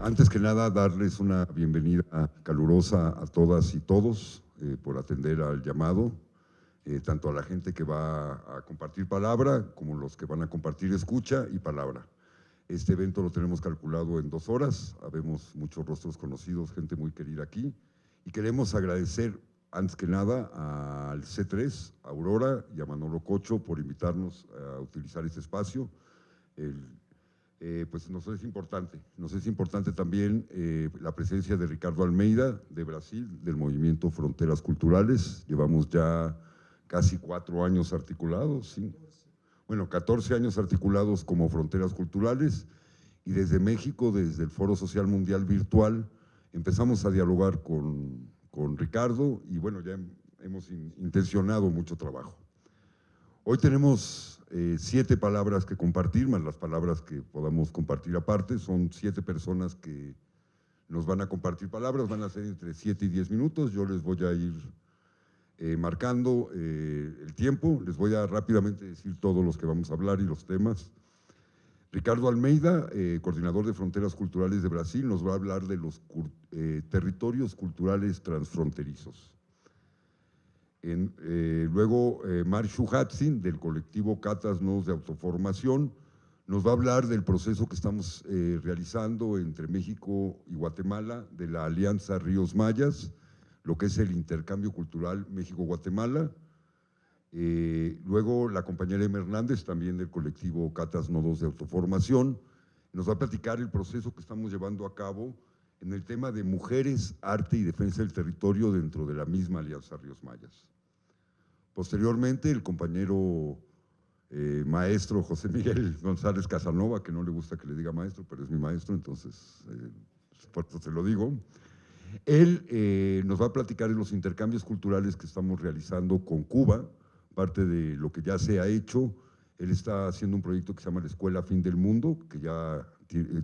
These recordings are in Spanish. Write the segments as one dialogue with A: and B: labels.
A: Antes que nada, darles una bienvenida calurosa a todas y todos por atender al llamado, tanto a la gente que va a compartir palabra como los que van a compartir escucha y palabra. Este evento lo tenemos calculado en 2 horas, habemos muchos rostros conocidos, gente muy querida aquí, y queremos agradecer antes que nada al C3, a Aurora y a Manolo Cocho por invitarnos a utilizar este espacio. Pues nos es importante también la presencia de Ricardo Almeida, de Brasil, del movimiento Fronteras Culturales. Llevamos ya casi 4 años articulados, ¿sí? Bueno, 14 años articulados como Fronteras Culturales, y desde México, desde el Foro Social Mundial Virtual, empezamos a dialogar con Ricardo y bueno, ya hemos intencionado mucho trabajo. Hoy tenemos 7 palabras que compartir, más las palabras que podamos compartir aparte. Son 7 personas que nos van a compartir palabras, van a ser entre 7 y 10 minutos. Yo les voy a ir marcando el tiempo, les voy a rápidamente decir todos los que vamos a hablar y los temas. Ricardo Almeida, coordinador de Fronteras Culturales de Brasil, nos va a hablar de los territorios culturales transfronterizos. Luego, Marshu Hatzin, del colectivo Catas Nodos de Autoformación, nos va a hablar del proceso que estamos realizando entre México y Guatemala, de la Alianza Ríos Mayas, lo que es el intercambio cultural México-Guatemala. Luego, la compañera Emma Hernández, también del colectivo Catas Nodos de Autoformación, nos va a platicar el proceso que estamos llevando a cabo en el tema de mujeres, arte y defensa del territorio dentro de la misma Alianza Ríos Mayas. Posteriormente, el compañero maestro José Miguel González Casanova, que no le gusta que le diga maestro, pero es mi maestro, entonces por eso se lo digo. Él nos va a platicar de los intercambios culturales que estamos realizando con Cuba, parte de lo que ya se ha hecho. Él está haciendo un proyecto que se llama la Escuela Fin del Mundo, que ya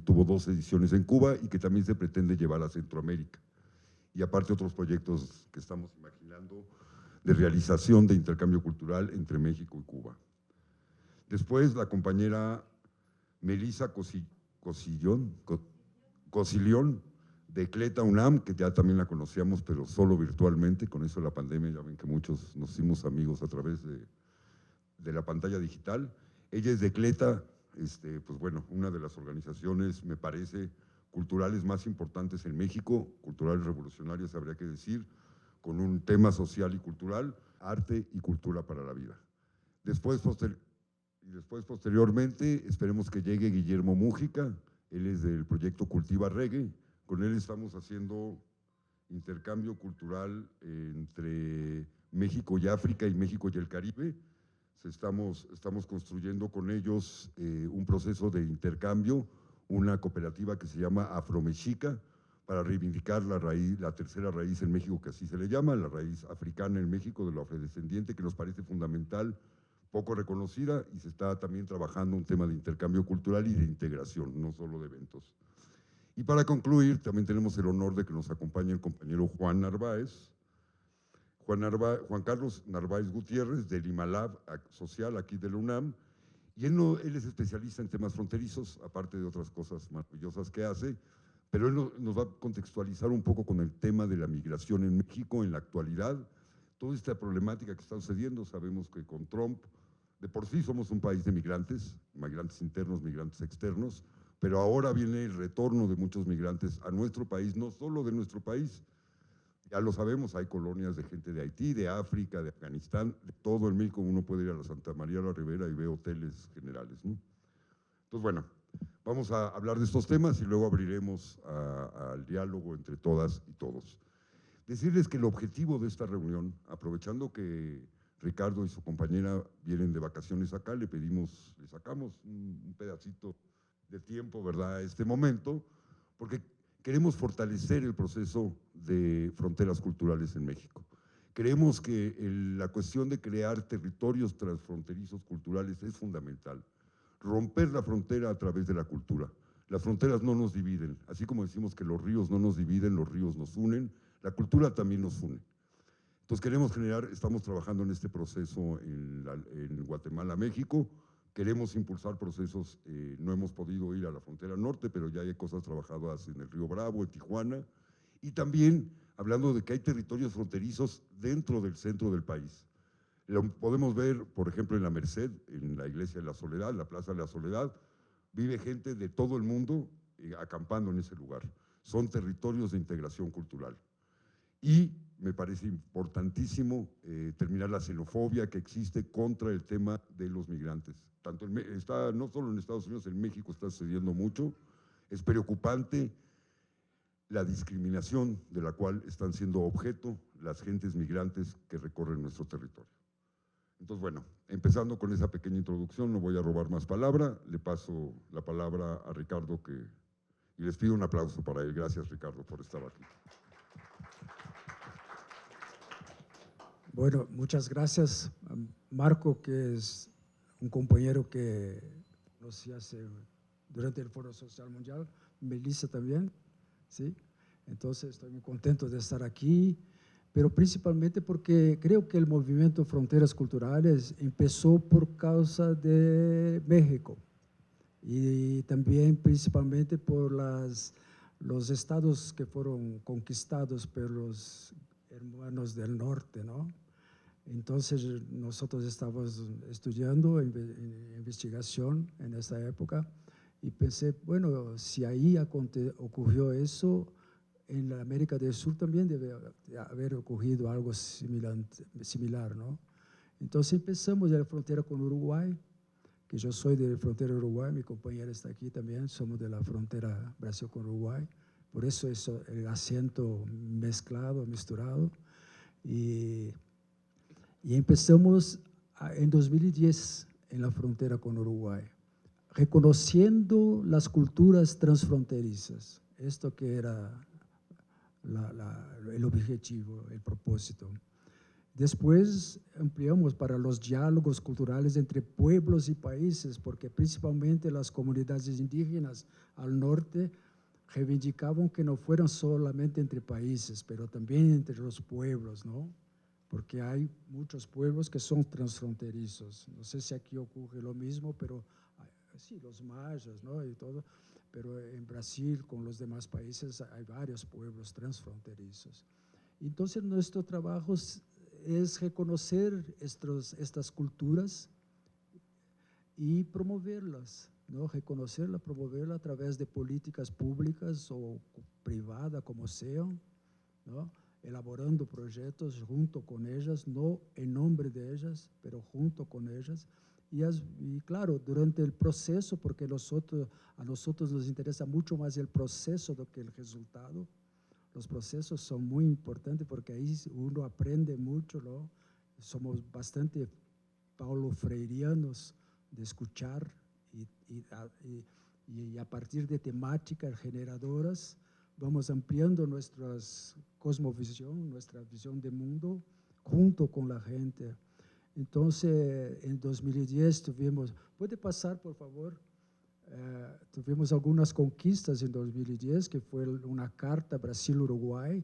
A: tuvo 2 ediciones en Cuba y que también se pretende llevar a Centroamérica. Y aparte otros proyectos que estamos imaginando de realización de intercambio cultural entre México y Cuba. Después, la compañera Melissa Cosillón, de Cleta UNAM, que ya también la conocíamos, pero solo virtualmente. Con eso de la pandemia, ya ven que muchos nos hicimos amigos a través de la pantalla digital. Ella es de Cleta, pues bueno, una de las organizaciones, me parece, culturales más importantes en México, culturales revolucionarias, habría que decir, con un tema social y cultural, arte y cultura para la vida. Después, posteriormente, esperemos que llegue Guillermo Mújica. Él es del proyecto Cultiva Reggae. Con él estamos haciendo intercambio cultural entre México y África y México y el Caribe. Estamos construyendo con ellos un proceso de intercambio, una cooperativa que se llama Afromexica, para reivindicar la tercera raíz en México, que así se le llama, la raíz africana en México de lo afrodescendiente, que nos parece fundamental, poco reconocida, y se está también trabajando un tema de intercambio cultural y de integración, no solo de eventos. Y para concluir, también tenemos el honor de que nos acompañe el compañero Juan Narváez, Juan Carlos Narváez Gutiérrez, del Imalab Social, aquí de la UNAM, y él es especialista en temas fronterizos, aparte de otras cosas maravillosas que hace, pero él nos va a contextualizar un poco con el tema de la migración en México en la actualidad, toda esta problemática que está sucediendo. Sabemos que con Trump, de por sí somos un país de migrantes, migrantes internos, migrantes externos, pero ahora viene el retorno de muchos migrantes a nuestro país, no solo de nuestro país. Ya lo sabemos, hay colonias de gente de Haití, de África, de Afganistán, de todo el México. Uno puede ir a la Santa María la Ribera y ve hoteles generales, ¿no? Entonces, bueno, vamos a hablar de estos temas y luego abriremos al diálogo entre todas y todos. Decirles que el objetivo de esta reunión, aprovechando que Ricardo y su compañera vienen de vacaciones acá, le sacamos un pedacito de tiempo, ¿verdad?, a este momento, porque queremos fortalecer el proceso de fronteras culturales en México. Creemos que la cuestión de crear territorios transfronterizos culturales es fundamental. Romper la frontera a través de la cultura. Las fronteras no nos dividen, así como decimos que los ríos no nos dividen, los ríos nos unen, la cultura también nos une. Entonces estamos trabajando en este proceso en Guatemala, México, Queremos impulsar procesos, no hemos podido ir a la frontera norte, pero ya hay cosas trabajadas en el Río Bravo, en Tijuana, y también hablando de que hay territorios fronterizos dentro del centro del país. Lo podemos ver, por ejemplo, en la Merced, en la Iglesia de la Soledad, la Plaza de la Soledad, vive gente de todo el mundo acampando en ese lugar. Son territorios de integración cultural. Y me parece importantísimo terminar la xenofobia que existe contra el tema de los migrantes. No solo en Estados Unidos, en México está sucediendo mucho. Es preocupante la discriminación de la cual están siendo objeto las gentes migrantes que recorren nuestro territorio. Entonces, bueno, empezando con esa pequeña introducción, no voy a robar más palabra, le paso la palabra a Ricardo y les pido un aplauso para él. Gracias, Ricardo, por estar aquí.
B: Bueno, muchas gracias a Marco, que es un compañero que nos hace durante el Foro Social Mundial, Melissa también, ¿sí? Entonces estoy muy contento de estar aquí, pero principalmente porque creo que el movimiento Fronteras Culturales empezó por causa de México y también principalmente por los estados que fueron conquistados por los hermanos del norte, ¿no? Entonces nosotros estábamos estudiando investigación en esa época y pensé, bueno, si ahí ocurrió eso, en la América del Sur también debe haber ocurrido algo similar, ¿no? Entonces empezamos de la frontera con Uruguay, que yo soy de la frontera Uruguay, mi compañera está aquí también, somos de la frontera Brasil con Uruguay, por eso es el acento mezclado, misturado, y empezamos en 2010 en la frontera con Uruguay, reconociendo las culturas transfronterizas, esto que era el objetivo, el propósito. Después ampliamos para los diálogos culturales entre pueblos y países, porque principalmente las comunidades indígenas al norte reivindicaban que no fueran solamente entre países, pero también entre los pueblos, ¿no? Porque hay muchos pueblos que son transfronterizos. No sé si aquí ocurre lo mismo, pero sí, los mayas, ¿no? Y todo, pero en Brasil, con los demás países, hay varios pueblos transfronterizos. Entonces, nuestro trabajo es reconocer estas culturas y promoverlas, ¿no? Reconocerlas, promoverlas a través de políticas públicas o privadas, como sean, ¿no? Elaborando proyectos junto con ellas, no en nombre de ellas, pero junto con ellas. Y claro, durante el proceso, porque a nosotros nos interesa mucho más el proceso do que el resultado. Los procesos son muy importantes porque ahí uno aprende mucho, ¿no? Somos bastante Paulo Freireanos de escuchar y a partir de temáticas generadoras vamos ampliando nuestra cosmovisión, nuestra visión de mundo junto con la gente. Entonces, en 2010 tuvimos, ¿puede pasar, por favor? Tuvimos algunas conquistas en 2010, que fue una carta Brasil-Uruguay,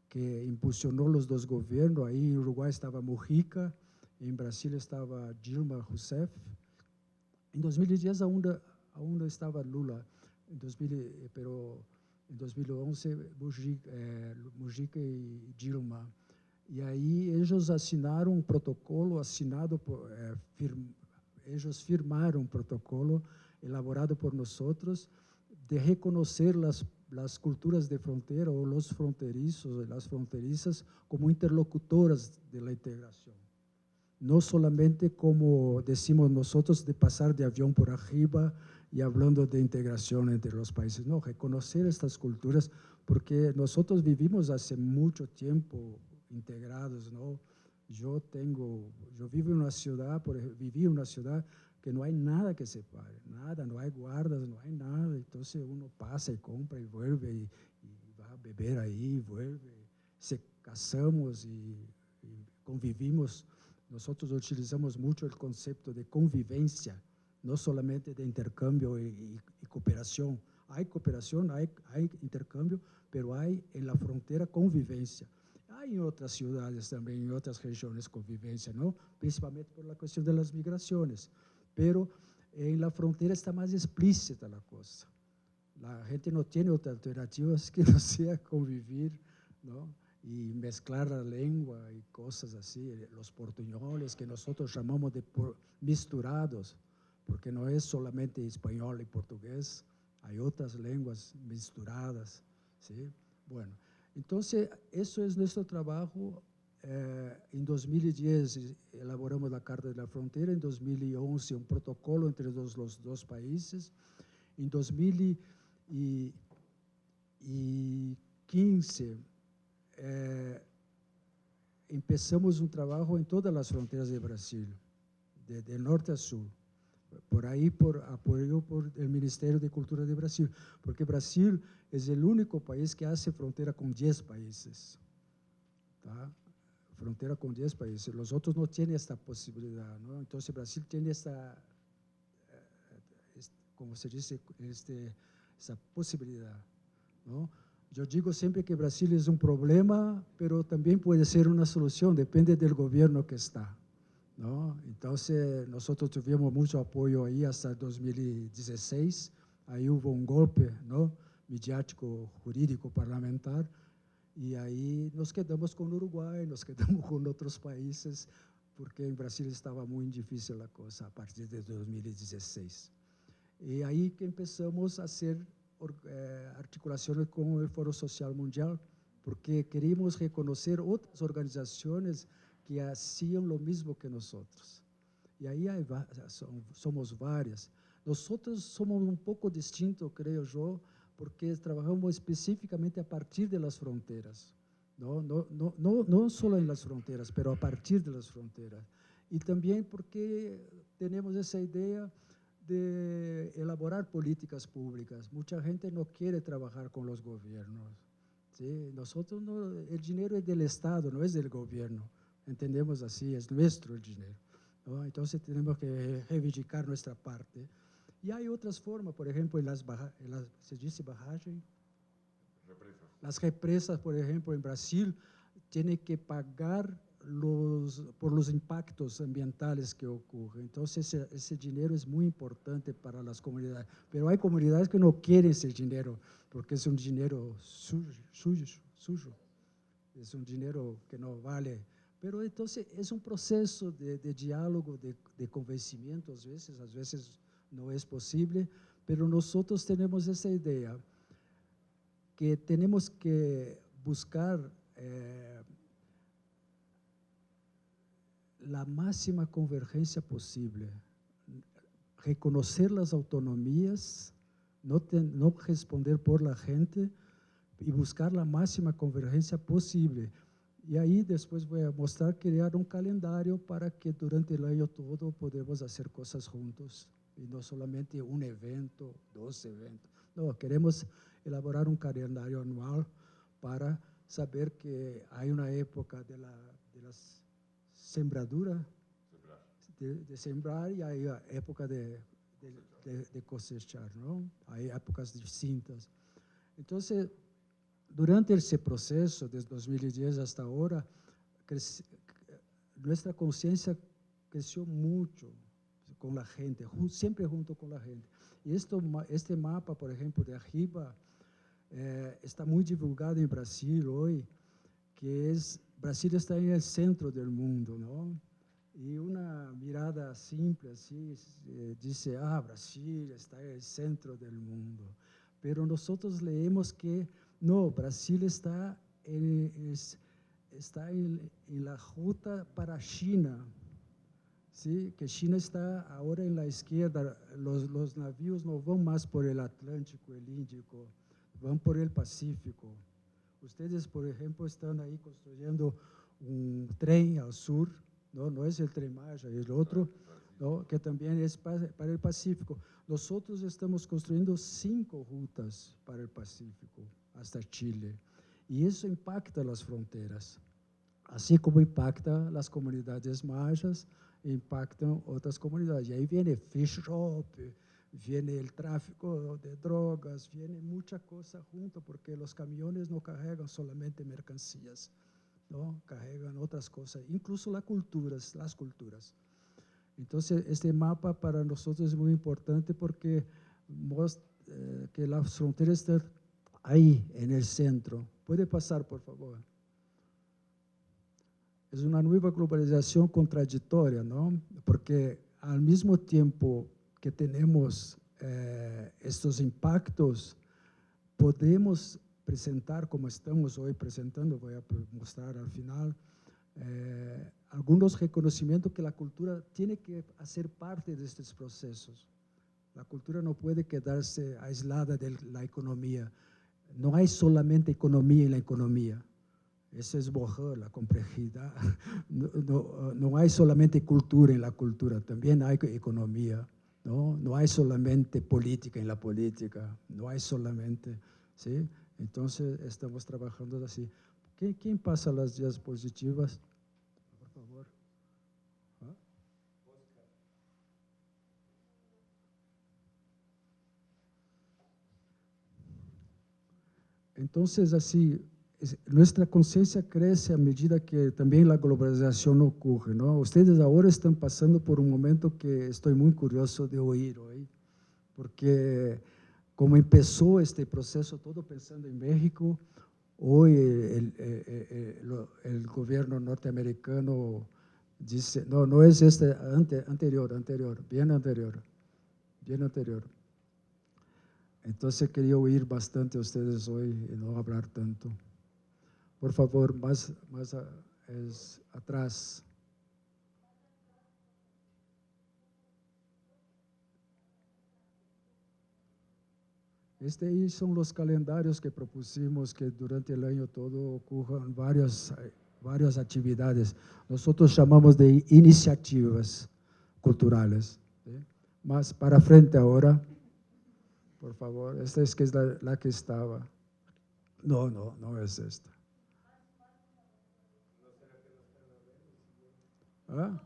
B: que impulsionó los dos gobiernos. Ahí en Uruguay estaba Mujica, en Brasil estaba Dilma Rousseff. En 2010 aún estaba Lula, pero en 2011 Mujica y Dilma. E aí eles assinaram um protocolo eles firmaram um protocolo elaborado por nós de reconhecer as culturas de fronteira ou os fronterizos, as fronterizas como interlocutoras da integração. Não somente como decimos nós de passar de avião por arriba e falando de integração entre os países. Não, reconhecer estas culturas, porque nós vivimos há muito tempo integrados, ¿no? Yo vivo en una ciudad, viví en una ciudad que no hay nada que separe, nada, no hay guardas, no hay nada, entonces uno pasa y compra y vuelve y va a beber ahí, vuelve, se casamos y convivimos. Nosotros utilizamos mucho el concepto de convivencia, no solamente de intercambio y cooperación. Hay cooperación, hay intercambio, pero hay en la frontera convivencia. Hay en otras ciudades también, en otras regiones convivencia, ¿no? Principalmente por la cuestión de las migraciones. Pero En la frontera está más explícita la cosa. La gente no tiene otra alternativa que no sea convivir, ¿no? Y mezclar la lengua y cosas así, los portuñoles que nosotros llamamos de misturados, porque no es solamente español y portugués, hay otras lenguas misturadas, ¿sí? Bueno, entonces eso es nuestro trabajo. En 2010 elaboramos la Carta de la Frontera, en 2011 un protocolo entre los dos países, en 2015 empezamos un trabajo en todas las fronteras de Brasil, de norte a sur, por ahí por apoyo por el Ministerio de Cultura de Brasil, porque Brasil es el único país que hace frontera con 10 países, ¿tá? Frontera con 10 países, los otros no tienen esta posibilidad, ¿no? Entonces Brasil tiene esta, como se dice, esa posibilidad, ¿no? Yo digo siempre que Brasil es un problema, pero también puede ser una solución, depende del gobierno que está, ¿no? Entonces nosotros tuvimos mucho apoyo ahí hasta 2016, ahí hubo un golpe, ¿no? Midiático, jurídico, parlamentar, y ahí nos quedamos con Uruguay, nos quedamos con otros países, porque en Brasil estaba muy difícil la cosa a partir de 2016. Y ahí que empezamos a hacer articulaciones con el Foro Social Mundial, porque queríamos reconocer otras organizaciones que hacían lo mismo que nosotros. Y ahí somos varias. Nosotros somos un poco distintos, creo yo, porque trabajamos específicamente a partir de las fronteras, no solo en las fronteras, pero a partir de las fronteras. Y también porque tenemos esa idea de elaborar políticas públicas. Mucha gente no quiere trabajar con los gobiernos, ¿sí? Nosotros no, el dinero es del Estado, no es del gobierno, entendemos así, es nuestro el dinero, ¿no? Entonces tenemos que reivindicar nuestra parte. Y hay otras formas, por ejemplo, se dice barragem, las represas, por ejemplo, en Brasil, tienen que pagar por los impactos ambientales que ocurren. Entonces, ese dinero es muy importante para las comunidades. Pero hay comunidades que no quieren ese dinero, porque es un dinero suyo. Es un dinero que no vale. Pero entonces es un proceso de diálogo, de convencimiento, a veces no es posible, pero nosotros tenemos esa idea que tenemos que buscar la máxima convergencia posible, reconocer las autonomías, no responder por la gente y buscar la máxima convergencia posible. Y ahí después voy a mostrar, crear un calendario para que durante el año todo podamos hacer cosas juntos y no solamente un evento, 2 eventos. No, queremos elaborar un calendario anual para saber que hay una época de las sembradura, de sembrar, y hay época de cosechar, ¿no? Hay épocas distintas. Entonces, durante ese proceso, desde 2010 hasta ahora, nuestra conciencia creció mucho con la gente, siempre junto con la gente. Y este mapa, por ejemplo, de arriba, está muy divulgado en Brasil hoy, que Brasil está en el centro del mundo, ¿no? Y una mirada simple así dice, Brasil está en el centro del mundo. Pero nosotros leemos que no, Brasil está en la ruta para China, ¿sí? Que China está ahora en la izquierda, los navíos no van más por el Atlántico, el Índico, van por el Pacífico. Ustedes, por ejemplo, están ahí construyendo un tren al sur, no es el Tren Maya, es el otro, ¿no? Que también es para el Pacífico. Nosotros estamos construyendo 5 rutas para el Pacífico, hasta Chile, y eso impacta las fronteras, así como impacta las comunidades mayas, impactan otras comunidades. Y ahí viene fish shop, viene el tráfico de drogas, viene mucha cosa junto, porque los camiones no cargan solamente mercancías, ¿no? Cargan otras cosas, incluso las culturas. Entonces, este mapa para nosotros es muy importante porque muestra que las fronteras están ahí, en el centro. Puede pasar, por favor. Es una nueva globalización contradictoria, ¿no? Porque al mismo tiempo que tenemos estos impactos, podemos presentar, como estamos hoy presentando, voy a mostrar al final, algunos reconocimientos que la cultura tiene que hacer parte de estos procesos. La cultura no puede quedarse aislada de la economía. No hay solamente economía en la economía. Eso es borrar la complejidad. No hay solamente cultura en la cultura, también hay economía. No hay solamente política en la política, no hay solamente, ¿sí? Entonces, estamos trabajando así. ¿Quién pasa las diapositivas? Por favor. ¿Ah? Entonces, así, nuestra conciencia crece a medida que también la globalización ocurre, ¿no? Ustedes ahora están pasando por un momento que estoy muy curioso de oír hoy, porque como empezó este proceso todo pensando en México, hoy el gobierno norteamericano dice, no es este, anterior, bien anterior. Entonces quería oír bastante a ustedes hoy y no hablar tanto. Por favor, más atrás. Ahí son los calendarios que propusimos que durante el año todo ocurran varias actividades. Nosotros llamamos de iniciativas culturales. ¿Sí? Más para frente ahora, por favor. Esta es que es la que estaba. No es esta. ¿Ah?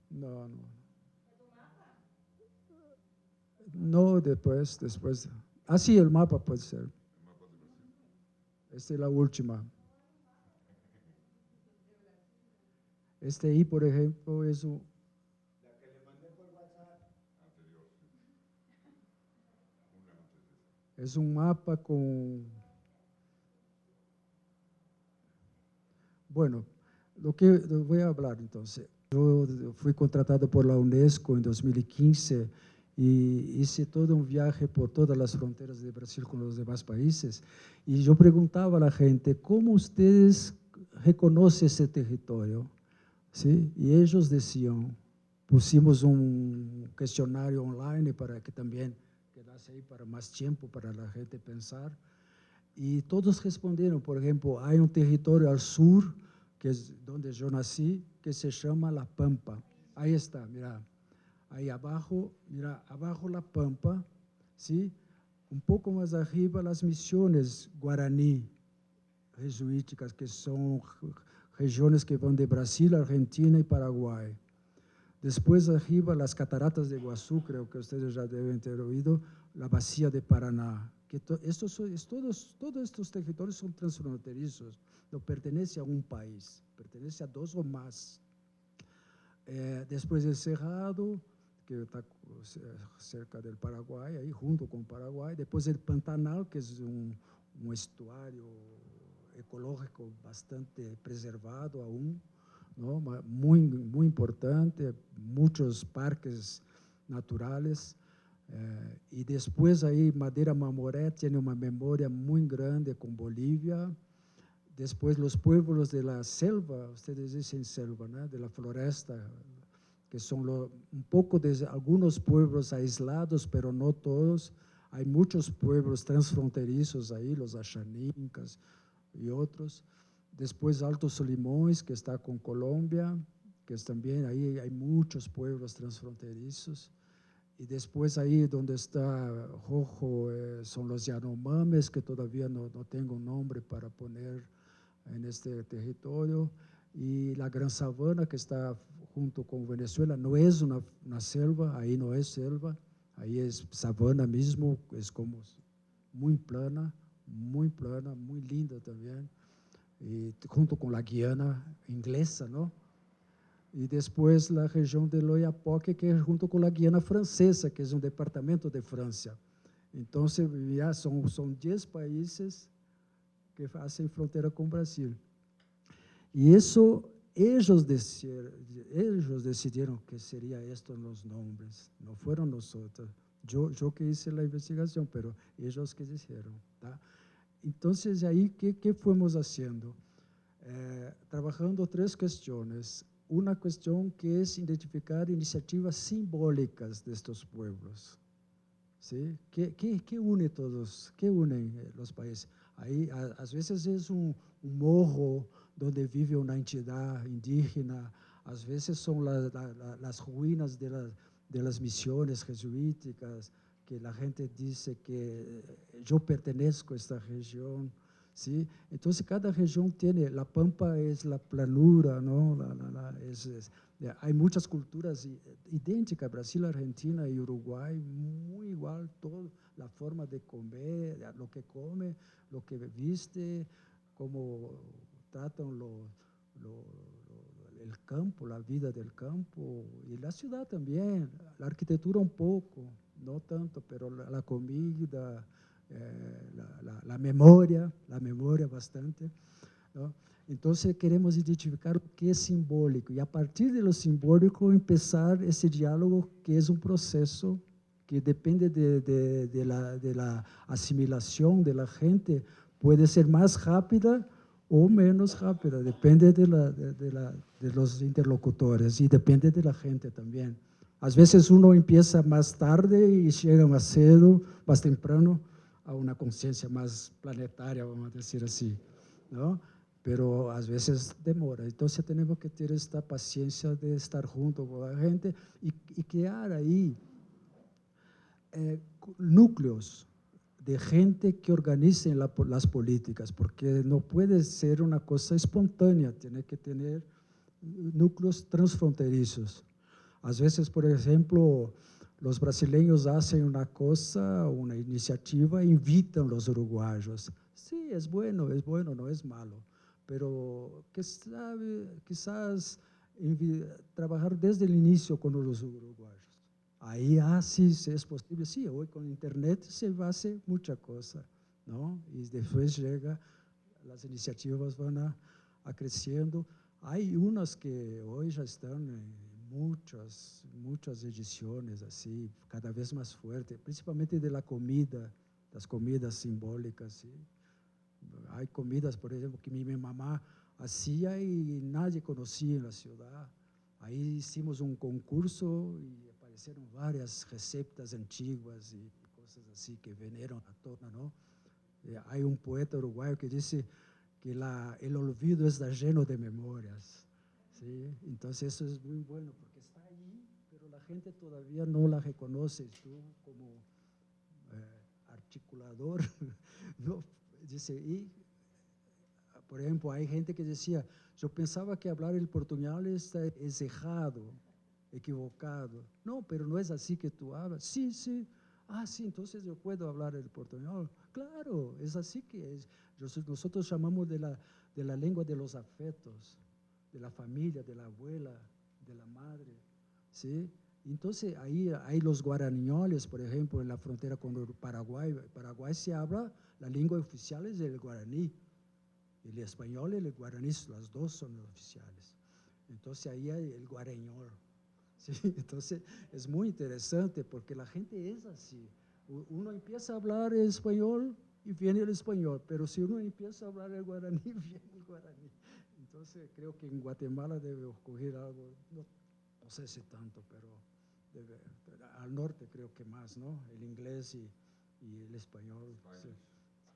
B: No. No, después. Ah, sí, el mapa puede ser. Esta es la última. Ahí, por ejemplo, es un...
C: La que le mandé por WhatsApp.
B: Es un mapa con... Bueno, lo que voy a hablar entonces. Yo fui contratado por la UNESCO en 2015 y hice todo un viaje por todas las fronteras de Brasil con los demás países. Y yo preguntaba a la gente, ¿cómo ustedes reconocen ese territorio? ¿Sí? Y ellos decían, pusimos un cuestionario online para que también quedase ahí para más tiempo para la gente pensar. Y todos respondieron, por ejemplo, hay un territorio al sur, que es donde yo nací, que se llama La Pampa. Ahí está, mira, ahí abajo, mira, abajo La Pampa, ¿sí? Un poco más arriba las misiones guaraní, jesuíticas, que son regiones que van de Brasil, Argentina y Paraguay. Después arriba las cataratas de Iguazú, creo que ustedes ya deben ter oído, la Bacia de Paraná. Que todos estos territorios son transfronterizos, no pertenece a un país, pertenece a dos o más. Después el Cerrado, que está cerca del Paraguay, ahí junto con Paraguay. Después el Pantanal, que es un estuario ecológico bastante preservado aún, ¿no? Muy importante, muchos parques naturales. Y después ahí Madeira Mamoré tiene una memoria muy grande con Bolivia. Después los pueblos de la selva, ustedes dicen selva, ¿no? De la floresta, que son un poco de algunos pueblos aislados, pero no todos. Hay muchos pueblos transfronterizos ahí, los Axanincas y otros. Después Alto Solimões, que está con Colombia, que es también ahí hay muchos pueblos transfronterizos. Y después ahí donde está rojo son los Yanomamis, que todavía no tengo un nombre para poner en este territorio. Y la Gran Sabana, que está junto con Venezuela, no es una selva, ahí no es selva, ahí es sabana mismo, es como muy plana, muy linda también. Y junto con la Guiana inglesa, ¿no? y después la región del Oiapoque, que es junto con la Guiana Francesa, que es un departamento de Francia. Entonces, ya son 10 países que hacen frontera con Brasil. Y eso, ellos decidieron que sería esto en los nombres, no fueron nosotros. Yo que hice la investigación, pero ellos que dijeron. ¿Tá? Entonces, ahí, ¿qué fuimos haciendo? Trabajando 3 cuestiones. Una cuestión que es identificar iniciativas simbólicas de estos pueblos. ¿Sí? ¿Qué une todos? ¿Qué unen los países? Ahí, a veces es un morro donde vive una entidad indígena, a veces son las ruinas de las misiones jesuíticas, que la gente dice que yo pertenezco a esta región. ¿Sí? Entonces, cada región tiene, la Pampa es la planura, ¿no? Hay muchas culturas idénticas, Brasil, Argentina y Uruguay, muy igual, todo, la forma de comer, lo que come, lo que viste, cómo tratan el campo, la vida del campo, y la ciudad también, la arquitectura un poco, no tanto, pero la comida, la memoria bastante, ¿no? Entonces queremos identificar o que é simbólico e a partir de lo simbólico empezar esse diálogo que é um processo que depende de la assimilação de la gente, pode ser mais rápida ou menos rápida, depende de los interlocutores e depende de la gente também. Às vezes uno empieza mais tarde e chega mais cedo, mais temprano, a uma consciência mais planetária, vamos dizer assim, não? Pero às vezes demora. Então, temos que ter esta paciência de estar junto com a gente e criar aí núcleos de gente que organicen las políticas, porque no puede ser una cosa espontánea, tiene que tener núcleos transfronterizos. A veces, por ejemplo, los brasileños hacen una cosa, una iniciativa, invitan a los uruguayos. Sí, es bueno, no es malo, pero quizás trabajar desde el inicio con los uruguayos. Ahí, sí es posible, sí, hoy con internet se va a hacer mucha cosa, ¿no? Y después las iniciativas van a creciendo. Hay unas que hoy ya están en muchas ediciones, así, cada vez más fuerte, principalmente de la comida, las comidas simbólicas, ¿sí? Hay comidas, por ejemplo, que mi mamá hacía y nadie conocía en la ciudad. Ahí hicimos un concurso y aparecieron varias recetas antiguas y cosas así que vinieron a tona, ¿no? Hay un poeta uruguayo que dice que el olvido está lleno de memorias, ¿sí? Entonces eso es muy bueno porque está ahí, pero la gente todavía no la reconoce. Tú como articulador, ¿no? Dice, y por ejemplo, hay gente que decía, yo pensaba que hablar el portuñol es errado, equivocado. No, pero no es así que tú hablas. Sí, sí. Sí, entonces yo puedo hablar el portuñol. Claro, es así que es. Nosotros llamamos de la lengua de los afectos, de la familia, de la abuela, de la madre, ¿sí? Entonces ahí hay los guaraníes, por ejemplo, en la frontera con Paraguay. Paraguay se habla, la lengua oficial es el guaraní. El español y el guaraní, las dos son oficiales. Entonces ahí hay el guarañol. ¿Sí? Entonces es muy interesante porque la gente es así. Uno empieza a hablar el español y viene el español, pero si uno empieza a hablar el guaraní, viene el guaraní. Entonces creo que en Guatemala debe ocurrir algo, no sé si tanto, pero al norte creo que más, ¿no? El inglés y el español.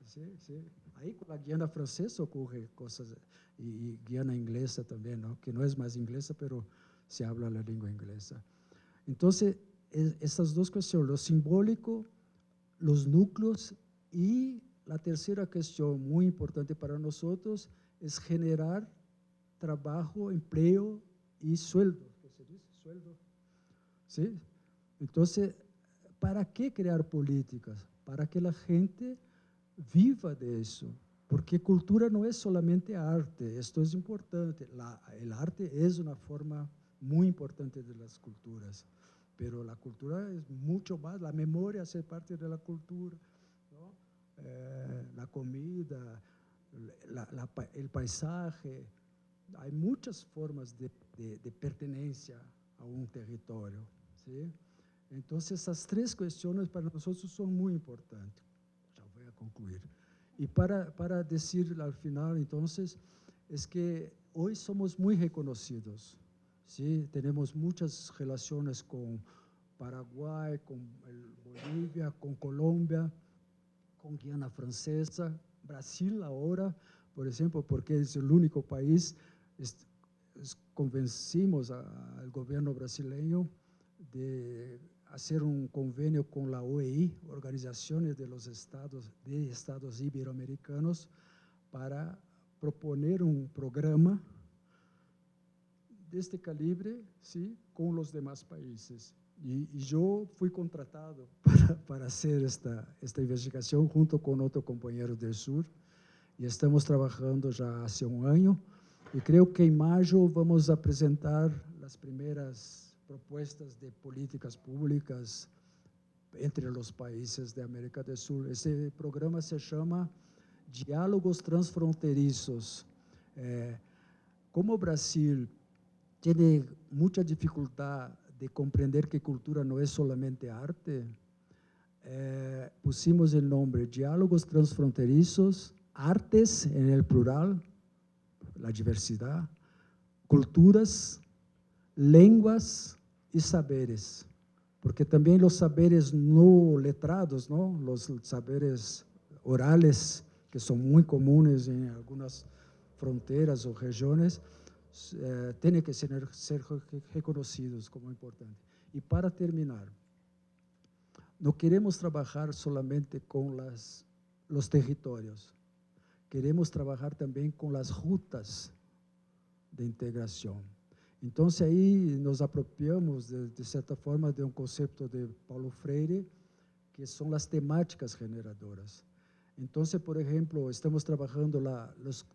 B: Sí, sí. Ahí con la Guiana francesa ocurre cosas, y Guiana inglesa también, ¿no? Que no es más inglesa, pero se habla la lengua inglesa. Entonces, esas dos cuestiones, lo simbólico, los núcleos, y la tercera cuestión muy importante para nosotros es generar trabajo, empleo y sueldo. ¿Qué se dice? Sueldo. ¿Sí? Entonces, ¿para qué crear políticas? Para que la gente viva de eso, porque cultura no es solamente arte, esto es importante, el arte es una forma muy importante de las culturas. Pero la cultura es mucho más, la memoria hace parte de la cultura, ¿no? La comida, el paisaje, hay muchas formas de pertenencia a un territorio, ¿sí? Entonces, esas tres cuestiones para nosotros son muy importantes. Ya voy a concluir. Y para decir al final, entonces, es que hoy somos muy reconocidos, ¿sí? Tenemos muchas relaciones con Paraguay, con Bolivia, con Colombia, con Guiana Francesa, Brasil ahora, por ejemplo, porque es el único país, convencimos al gobierno brasileño de hacer un convenio con la OEI, Organizaciones de los Estados Iberoamericanos, para proponer un programa de este calibre, ¿sí?, con los demás países. Y yo fui contratado para hacer esta investigación junto con otro compañero del sur, y estamos trabajando ya hace un año, y creo que en mayo vamos a presentar las primeras propuestas de políticas públicas entre los países de América del Sur. Ese programa se llama Diálogos Transfronterizos. Como Brasil tiene mucha dificultad de comprender que cultura no es solamente arte, pusimos el nombre Diálogos Transfronterizos, artes en el plural, la diversidad, culturas, lenguas y saberes, porque también los saberes no letrados, ¿no?, los saberes orales, que son muy comunes en algunas fronteras o regiones, tienen que ser reconocidos como importantes. Y para terminar, no queremos trabajar solamente con los territorios, queremos trabajar también con las rutas de integración. Entonces, ahí nos apropiamos, de cierta forma, de un concepto de Paulo Freire, que son las temáticas generadoras. Entonces, por ejemplo, estamos trabajando las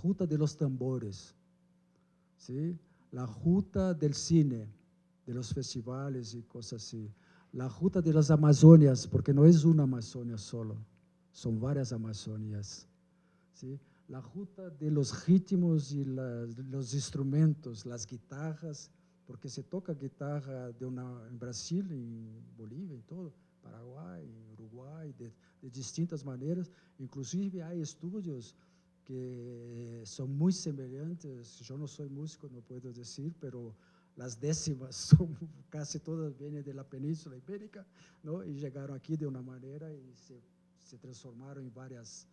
B: rutas de los tambores, ¿sí?, la ruta del cine, de los festivales y cosas así, la ruta de las Amazonias, porque no es una Amazonia solo, son varias Amazonias, ¿sí?, la ruta de los ritmos y los instrumentos, las guitarras, porque se toca guitarra en Brasil, en Bolivia, en todo, Paraguay, en Uruguay, de distintas maneras. Inclusive hay estudios que son muy semejantes. Yo no soy músico, no puedo decir, pero las décimas son, casi todas vienen de la península ibérica, ¿no?, y llegaron aquí de una manera y se transformaron en varias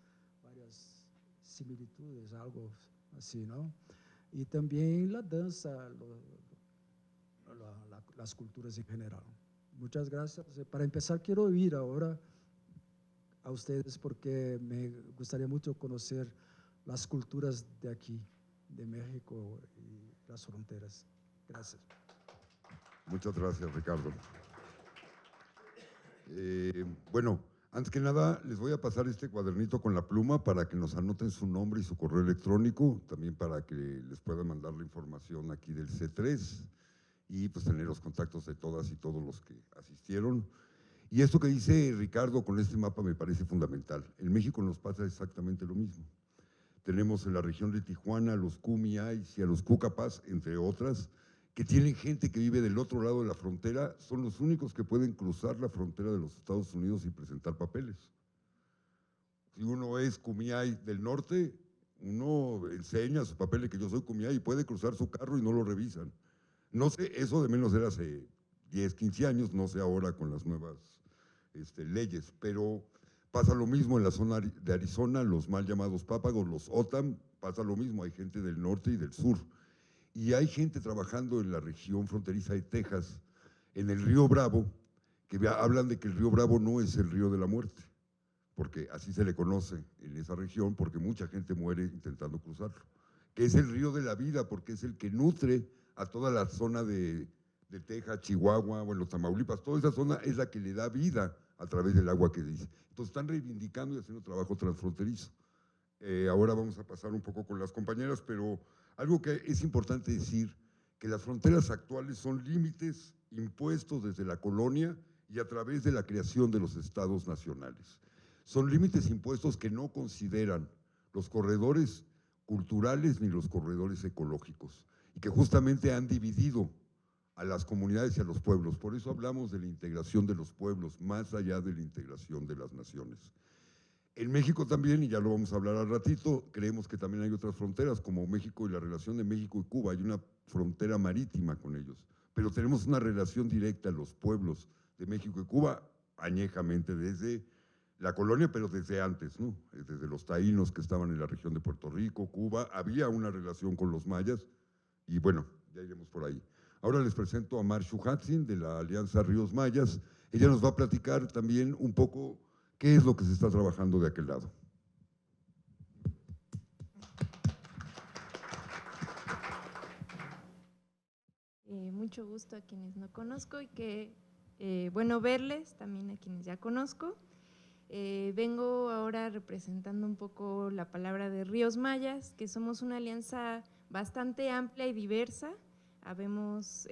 B: similitudes, algo así, ¿no? Y también la danza, las culturas en general. Muchas gracias. Para empezar, quiero oír ahora a ustedes, porque me gustaría mucho conocer las culturas de aquí, de México y las fronteras. Gracias.
A: Muchas gracias, Ricardo. Bueno, antes que nada, les voy a pasar este cuadernito con la pluma para que nos anoten su nombre y su correo electrónico, también para que les pueda mandar la información aquí del C3 y pues tener los contactos de todas y todos los que asistieron. Y esto que dice Ricardo con este mapa me parece fundamental. En México nos pasa exactamente lo mismo. Tenemos en la región de Tijuana a los Kumiais y a los Cucapas, entre otras, que tienen gente que vive del otro lado de la frontera, son los únicos que pueden cruzar la frontera de los Estados Unidos y presentar papeles. Si uno es Kumiai del norte, uno enseña su papel de que yo soy Kumiai y puede cruzar su carro y no lo revisan. No sé, eso de menos era hace 10, 15 años, no sé ahora con las nuevas leyes, pero pasa lo mismo en la zona de Arizona, los mal llamados pápagos, los OTAM, pasa lo mismo, hay gente del norte y del sur. Y hay gente trabajando en la región fronteriza de Texas, en el río Bravo, que hablan de que el río Bravo no es el río de la muerte, porque así se le conoce en esa región, porque mucha gente muere intentando cruzarlo, que es el río de la vida, porque es el que nutre a toda la zona de Texas, Chihuahua, bueno, Tamaulipas, toda esa zona es la que le da vida a través del agua que dice. Entonces están reivindicando y haciendo trabajo transfronterizo. Ahora vamos a pasar un poco con las compañeras, pero algo que es importante decir, que las fronteras actuales son límites impuestos desde la colonia y a través de la creación de los estados nacionales. Son límites impuestos que no consideran los corredores culturales ni los corredores ecológicos y que justamente han dividido a las comunidades y a los pueblos. Por eso hablamos de la integración de los pueblos, más allá de la integración de las naciones. En México también, y ya lo vamos a hablar al ratito, creemos que también hay otras fronteras, como México y la relación de México y Cuba, hay una frontera marítima con ellos, pero tenemos una relación directa a los pueblos de México y Cuba, añejamente desde la colonia, pero desde antes, ¿no? Desde los taínos que estaban en la región de Puerto Rico, Cuba, había una relación con los mayas, y bueno, ya iremos por ahí. Ahora les presento a Marshu Hatzin, de la Alianza Ríos Mayas. Ella nos va a platicar también un poco qué es lo que se está trabajando de aquel lado.
D: Mucho gusto a quienes no conozco y que bueno verles, también a quienes ya conozco. Vengo ahora representando un poco la palabra de Ríos Mayas, que somos una alianza bastante amplia y diversa. Habemos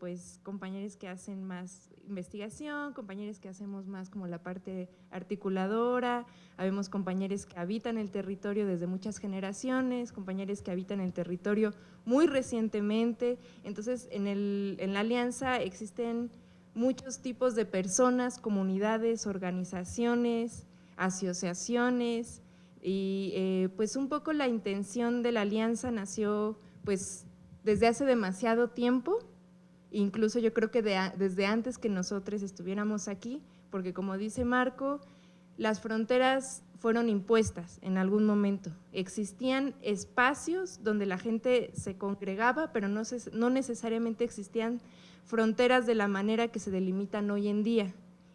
D: pues compañeros que hacen más investigación, compañeros que hacemos más como la parte articuladora, habemos compañeros que habitan el territorio desde muchas generaciones, compañeros que habitan el territorio muy recientemente. Entonces en la alianza existen muchos tipos de personas, comunidades, organizaciones, asociaciones y pues un poco la intención de la alianza nació pues desde hace demasiado tiempo, incluso yo creo que desde antes que nosotros estuviéramos aquí, porque como dice Marco, las fronteras fueron impuestas en algún momento. Existían espacios donde la gente se congregaba, pero no necesariamente existían fronteras de la manera que se delimitan hoy en día,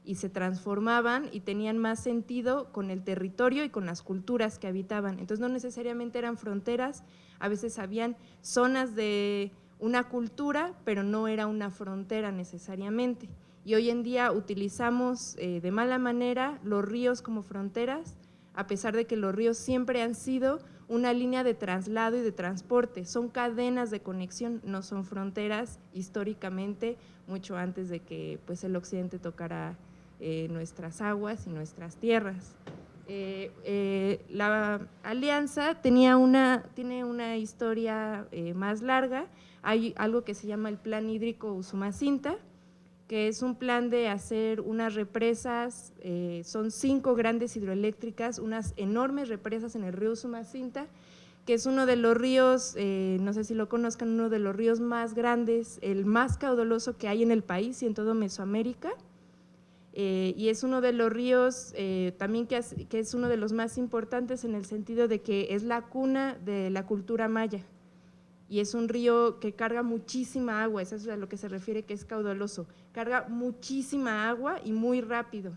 D: y se transformaban y tenían más sentido con el territorio y con las culturas que habitaban. Entonces no necesariamente eran fronteras, a veces habían zonas de una cultura, pero no era una frontera necesariamente. Y hoy en día utilizamos de mala manera los ríos como fronteras, a pesar de que los ríos siempre han sido una línea de traslado y de transporte, son cadenas de conexión, no son fronteras históricamente, mucho antes de que pues, el occidente tocara nuestras aguas y nuestras tierras. La alianza tiene una historia más larga. Hay algo que se llama el Plan Hídrico Usumacinta, que es un plan de hacer unas represas, son 5 grandes hidroeléctricas, unas enormes represas en el río Usumacinta, que es uno de los ríos, no sé si lo conozcan, uno de los ríos más grandes, el más caudaloso que hay en el país y en todo Mesoamérica. Y es uno de los ríos también que es uno de los más importantes en el sentido de que es la cuna de la cultura maya, y es un río que carga muchísima agua, eso es a lo que se refiere que es caudaloso, carga muchísima agua y muy rápido,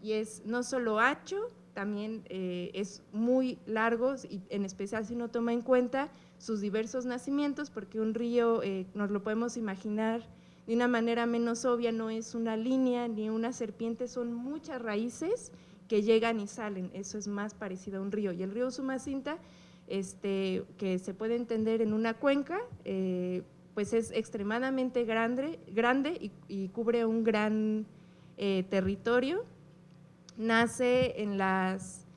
D: y es no solo ancho, también es muy largo, y en especial si uno toma en cuenta sus diversos nacimientos, porque un río nos lo podemos imaginar de una manera menos obvia, no es una línea ni una serpiente, son muchas raíces que llegan y salen, eso es más parecido a un río. Y el río Usumacinta, que se puede entender en una cuenca, pues es extremadamente grande y cubre un gran territorio. Nace en las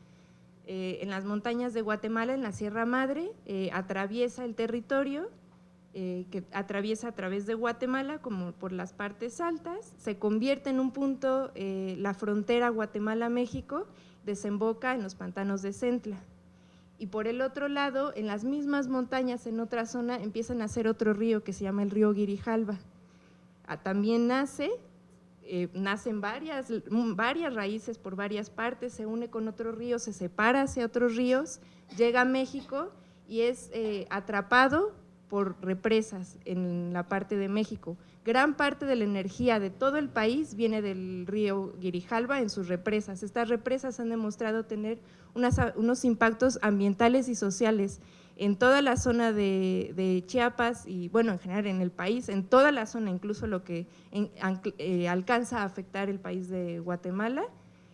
D: montañas de Guatemala, en la Sierra Madre, atraviesa el territorio, que atraviesa a través de Guatemala como por las partes altas, se convierte en un punto, la frontera Guatemala-México, desemboca en los pantanos de Centla. Y por el otro lado, en las mismas montañas, en otra zona, empiezan a nacer otro río que se llama el río Grijalva. También nacen varias raíces por varias partes, se une con otro río, se separa hacia otros ríos, llega a México y es atrapado por represas en la parte de México. Gran parte de la energía de todo el país viene del río Grijalva en sus represas. Estas represas han demostrado tener unos impactos ambientales y sociales en toda la zona de Chiapas y bueno, en general en el país, en toda la zona, incluso lo que alcanza a afectar el país de Guatemala,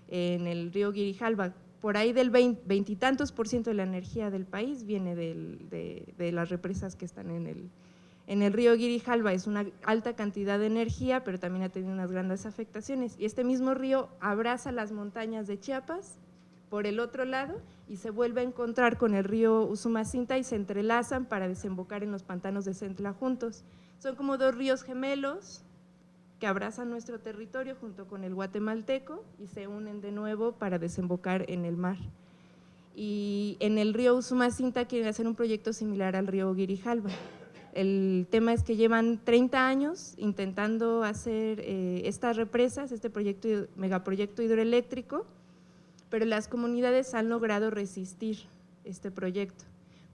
D: en el río Grijalva. Por ahí del 20 y tantos % de la energía del país viene de las represas que están en En el río Grijalva es una alta cantidad de energía, pero también ha tenido unas grandes afectaciones. Y este mismo río abraza las montañas de Chiapas por el otro lado y se vuelve a encontrar con el río Usumacinta y se entrelazan para desembocar en los pantanos de Centla juntos. Son como dos ríos gemelos que abrazan nuestro territorio junto con el guatemalteco y se unen de nuevo para desembocar en el mar. Y en el río Usumacinta quieren hacer un proyecto similar al río Grijalva. El tema es que llevan 30 años intentando hacer estas represas, este megaproyecto hidroeléctrico, pero las comunidades han logrado resistir este proyecto,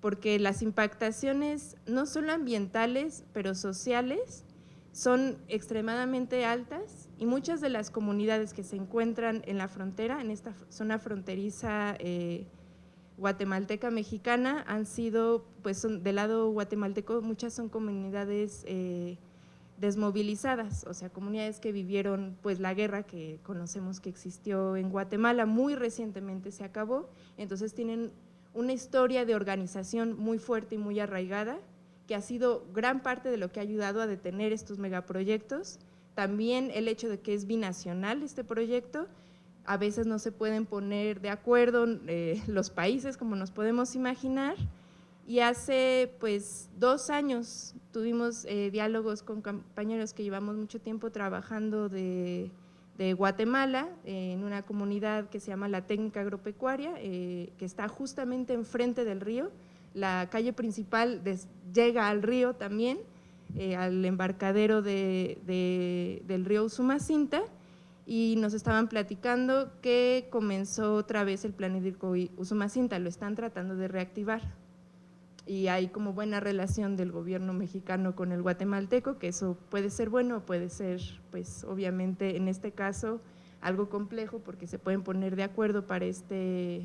D: porque las impactaciones no solo ambientales, pero sociales, son extremadamente altas y muchas de las comunidades que se encuentran en la frontera, en esta zona fronteriza guatemalteca mexicana, han sido, pues del lado guatemalteco, muchas son comunidades desmovilizadas, o sea, comunidades que vivieron pues la guerra que conocemos que existió en Guatemala, muy recientemente se acabó, entonces tienen una historia de organización muy fuerte y muy arraigada, que ha sido gran parte de lo que ha ayudado a detener estos megaproyectos. También el hecho de que es binacional este proyecto, a veces no se pueden poner de acuerdo los países como nos podemos imaginar, y hace pues 2 años tuvimos diálogos con compañeros que llevamos mucho tiempo trabajando de Guatemala, en una comunidad que se llama La Técnica Agropecuaria, que está justamente enfrente del río. La calle principal llega al río también, al embarcadero del río Usumacinta, y nos estaban platicando que comenzó otra vez el plan hídrico Usumacinta, lo están tratando de reactivar. Y hay como buena relación del gobierno mexicano con el guatemalteco, que eso puede ser bueno, puede ser, pues obviamente en este caso, algo complejo porque se pueden poner de acuerdo para este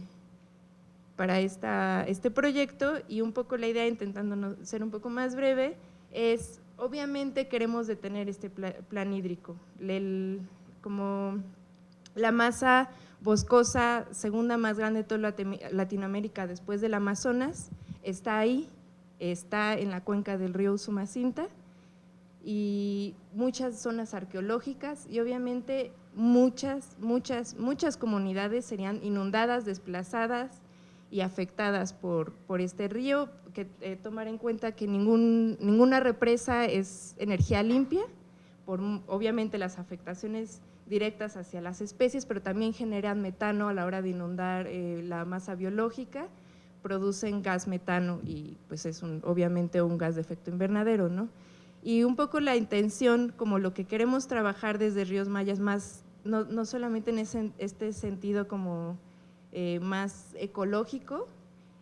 D: proyecto. Y un poco la idea, intentando ser un poco más breve, es obviamente queremos detener este plan hídrico, como la masa boscosa segunda más grande de toda Latinoamérica después del Amazonas, está ahí, está en la cuenca del río Usumacinta, y muchas zonas arqueológicas y obviamente muchas comunidades serían inundadas, desplazadas y afectadas por este río, que tomar en cuenta que ninguna represa es energía limpia, por obviamente las afectaciones directas hacia las especies, pero también generan metano a la hora de inundar la masa biológica, producen gas metano y pues es obviamente un gas de efecto invernadero, ¿no? Y un poco la intención, como lo que queremos trabajar desde Ríos Mayas, más no solamente en este sentido como más ecológico,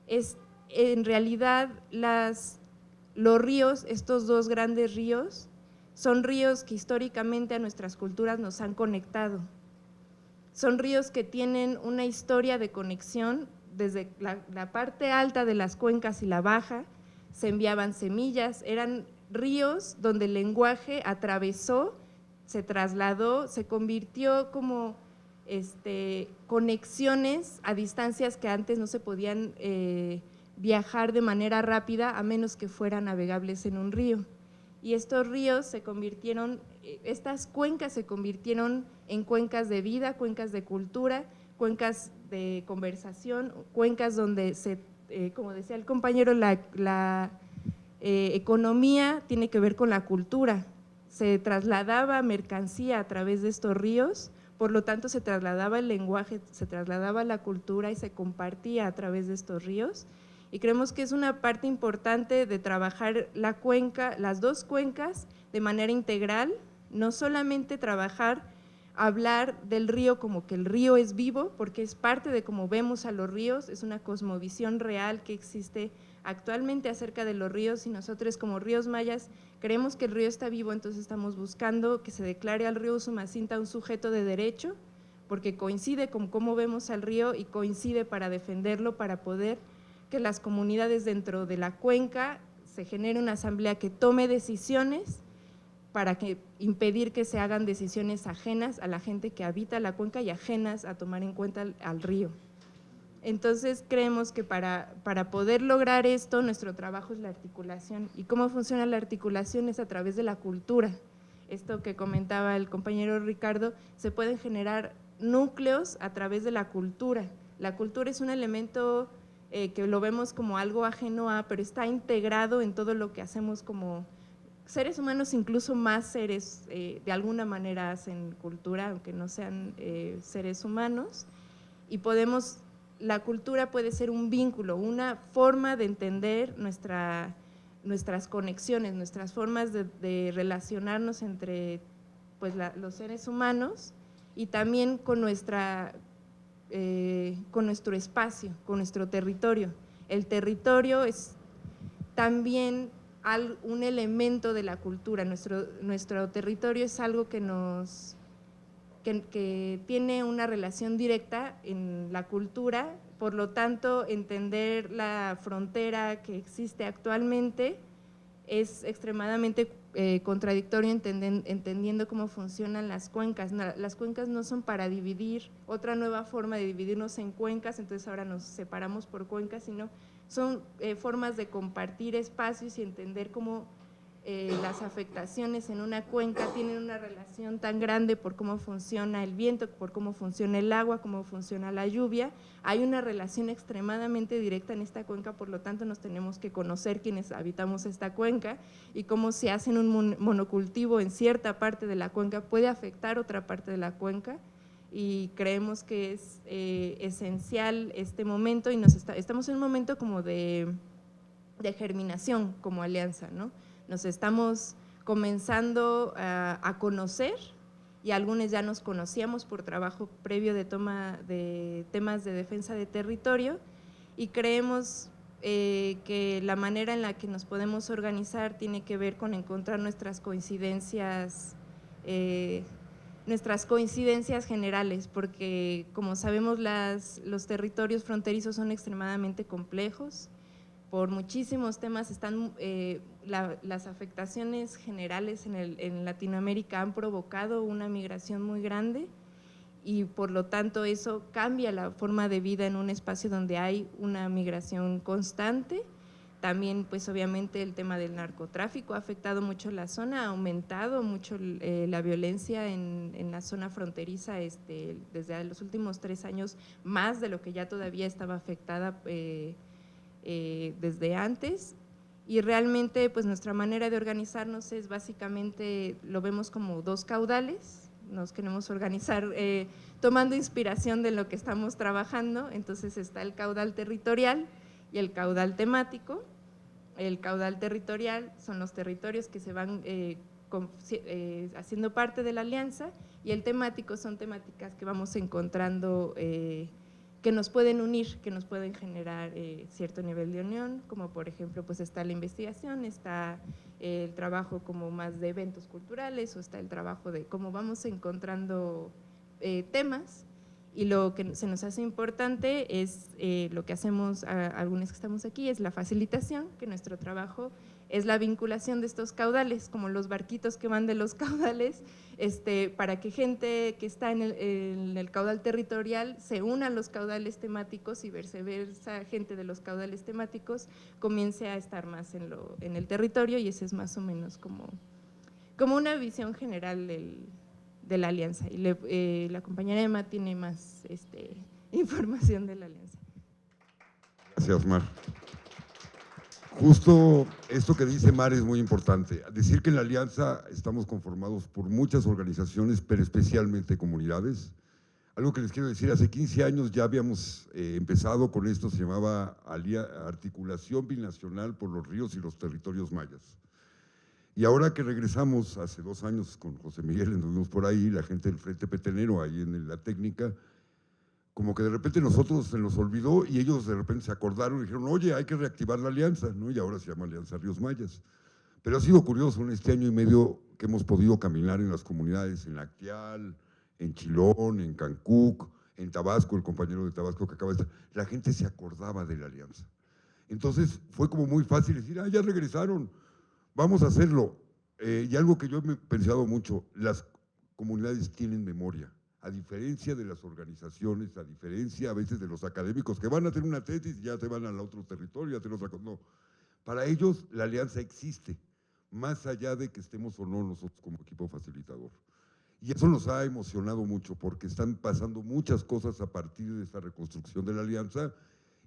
D: es en realidad los ríos, estos dos grandes ríos, son ríos que históricamente a nuestras culturas nos han conectado. Son ríos que tienen una historia de conexión desde la parte alta de las cuencas y la baja, se enviaban semillas, eran ríos donde el lenguaje atravesó, se trasladó, se convirtió como conexiones a distancias que antes no se podían viajar de manera rápida a menos que fueran navegables en un río. Y estos ríos estas cuencas se convirtieron en cuencas de vida, cuencas de cultura, cuencas de conversación, cuencas donde como decía el compañero, la economía tiene que ver con la cultura, se trasladaba mercancía a través de estos ríos, por lo tanto se trasladaba el lenguaje, se trasladaba la cultura y se compartía a través de estos ríos. Y creemos que es una parte importante de trabajar la cuenca, las dos cuencas de manera integral, no solamente hablar del río como que el río es vivo, porque es parte de cómo vemos a los ríos, es una cosmovisión real que existe actualmente acerca de los ríos, y nosotros como Ríos Mayas creemos que el río está vivo, entonces estamos buscando que se declare al río Usumacinta un sujeto de derecho, porque coincide con cómo vemos al río y coincide para defenderlo, para poder que las comunidades dentro de la cuenca se genere una asamblea que tome decisiones para impedir que se hagan decisiones ajenas a la gente que habita la cuenca y ajenas a tomar en cuenta al río. Entonces creemos que para poder lograr esto, nuestro trabajo es la articulación. ¿Y cómo funciona la articulación? Es a través de la cultura. Esto que comentaba el compañero Ricardo, se pueden generar núcleos a través de la cultura. La cultura es un elemento que lo vemos como algo ajeno a, pero está integrado en todo lo que hacemos como seres humanos, incluso más seres de alguna manera hacen cultura, aunque no sean seres humanos, y la cultura puede ser un vínculo, una forma de entender nuestras conexiones, nuestras formas de relacionarnos entre pues, los seres humanos y también con nuestro espacio, con nuestro territorio. El territorio es también un elemento de la cultura. Nuestro territorio es algo que tiene una relación directa en la cultura, por lo tanto, entender la frontera que existe actualmente es extremadamente contradictorio entendiendo cómo funcionan las cuencas. Las cuencas no son para dividir, otra nueva forma de dividirnos en cuencas, entonces ahora nos separamos por cuencas, sino son formas de compartir espacios y entender cómo las afectaciones en una cuenca tienen una relación tan grande por cómo funciona el viento, por cómo funciona el agua, cómo funciona la lluvia. Hay una relación extremadamente directa en esta cuenca, por lo tanto nos tenemos que conocer quienes habitamos esta cuenca y cómo si hacen un monocultivo en cierta parte de la cuenca puede afectar otra parte de la cuenca, y creemos que es esencial este momento y estamos en un momento como de germinación como alianza, ¿no? Nos estamos comenzando a conocer y algunos ya nos conocíamos por trabajo previo de toma de temas de defensa de territorio, y creemos que la manera en la que nos podemos organizar tiene que ver con encontrar nuestras coincidencias generales, porque como sabemos los territorios fronterizos son extremadamente complejos. Por muchísimos temas las afectaciones generales en Latinoamérica han provocado una migración muy grande y por lo tanto eso cambia la forma de vida en un espacio donde hay una migración constante. También pues obviamente el tema del narcotráfico ha afectado mucho la zona, ha aumentado mucho la violencia en la zona fronteriza desde los últimos 3 años, más de lo que ya todavía estaba afectada desde antes, y realmente pues nuestra manera de organizarnos es básicamente, lo vemos como 2 caudales, nos queremos organizar tomando inspiración de lo que estamos trabajando. Entonces está el caudal territorial y el caudal temático. El caudal territorial son los territorios que se van haciendo parte de la alianza, y el temático son temáticas que vamos encontrando que nos pueden unir, que nos pueden generar cierto nivel de unión, como por ejemplo pues está la investigación, está el trabajo como más de eventos culturales, o está el trabajo de cómo vamos encontrando temas. Y lo que se nos hace importante es lo que hacemos algunos que estamos aquí, es la facilitación, que nuestro trabajo es la vinculación de estos caudales, como los barquitos que van de los caudales, para que gente que está en el caudal territorial se una a los caudales temáticos y viceversa, gente de los caudales temáticos comience a estar más en el territorio, y ese es más o menos como una visión general de la alianza. Y la compañera Emma tiene más información de la alianza.
A: Gracias, Mar. Justo esto que dice Mar es muy importante. Decir que en la Alianza estamos conformados por muchas organizaciones, pero especialmente comunidades. Algo que les quiero decir, hace 15 años ya habíamos empezado con esto, se llamaba Articulación Binacional por los Ríos y los Territorios Mayas. Y ahora que regresamos, hace 2 años con José Miguel, anduvimos por ahí, la gente del Frente Petenero, ahí en la técnica, como que de repente nosotros se nos olvidó y ellos de repente se acordaron y dijeron, oye, hay que reactivar la alianza, ¿no? Y ahora se llama Alianza Ríos Mayas. Pero ha sido curioso en este año y medio que hemos podido caminar en las comunidades, en Actial, en Chilón, en Cancuc, en Tabasco, el compañero de Tabasco que acaba de estar, la gente se acordaba de la alianza. Entonces fue como muy fácil decir, ya regresaron, vamos a hacerlo. Y algo que yo he pensado mucho, las comunidades tienen memoria. a diferencia de las organizaciones, a diferencia a veces de los académicos que van a hacer una tesis y ya se van al otro territorio, a hacer otra cosa. No, para ellos la alianza existe, más allá de que estemos o no nosotros como equipo facilitador. Y eso nos ha emocionado mucho porque están pasando muchas cosas a partir de esta reconstrucción de la alianza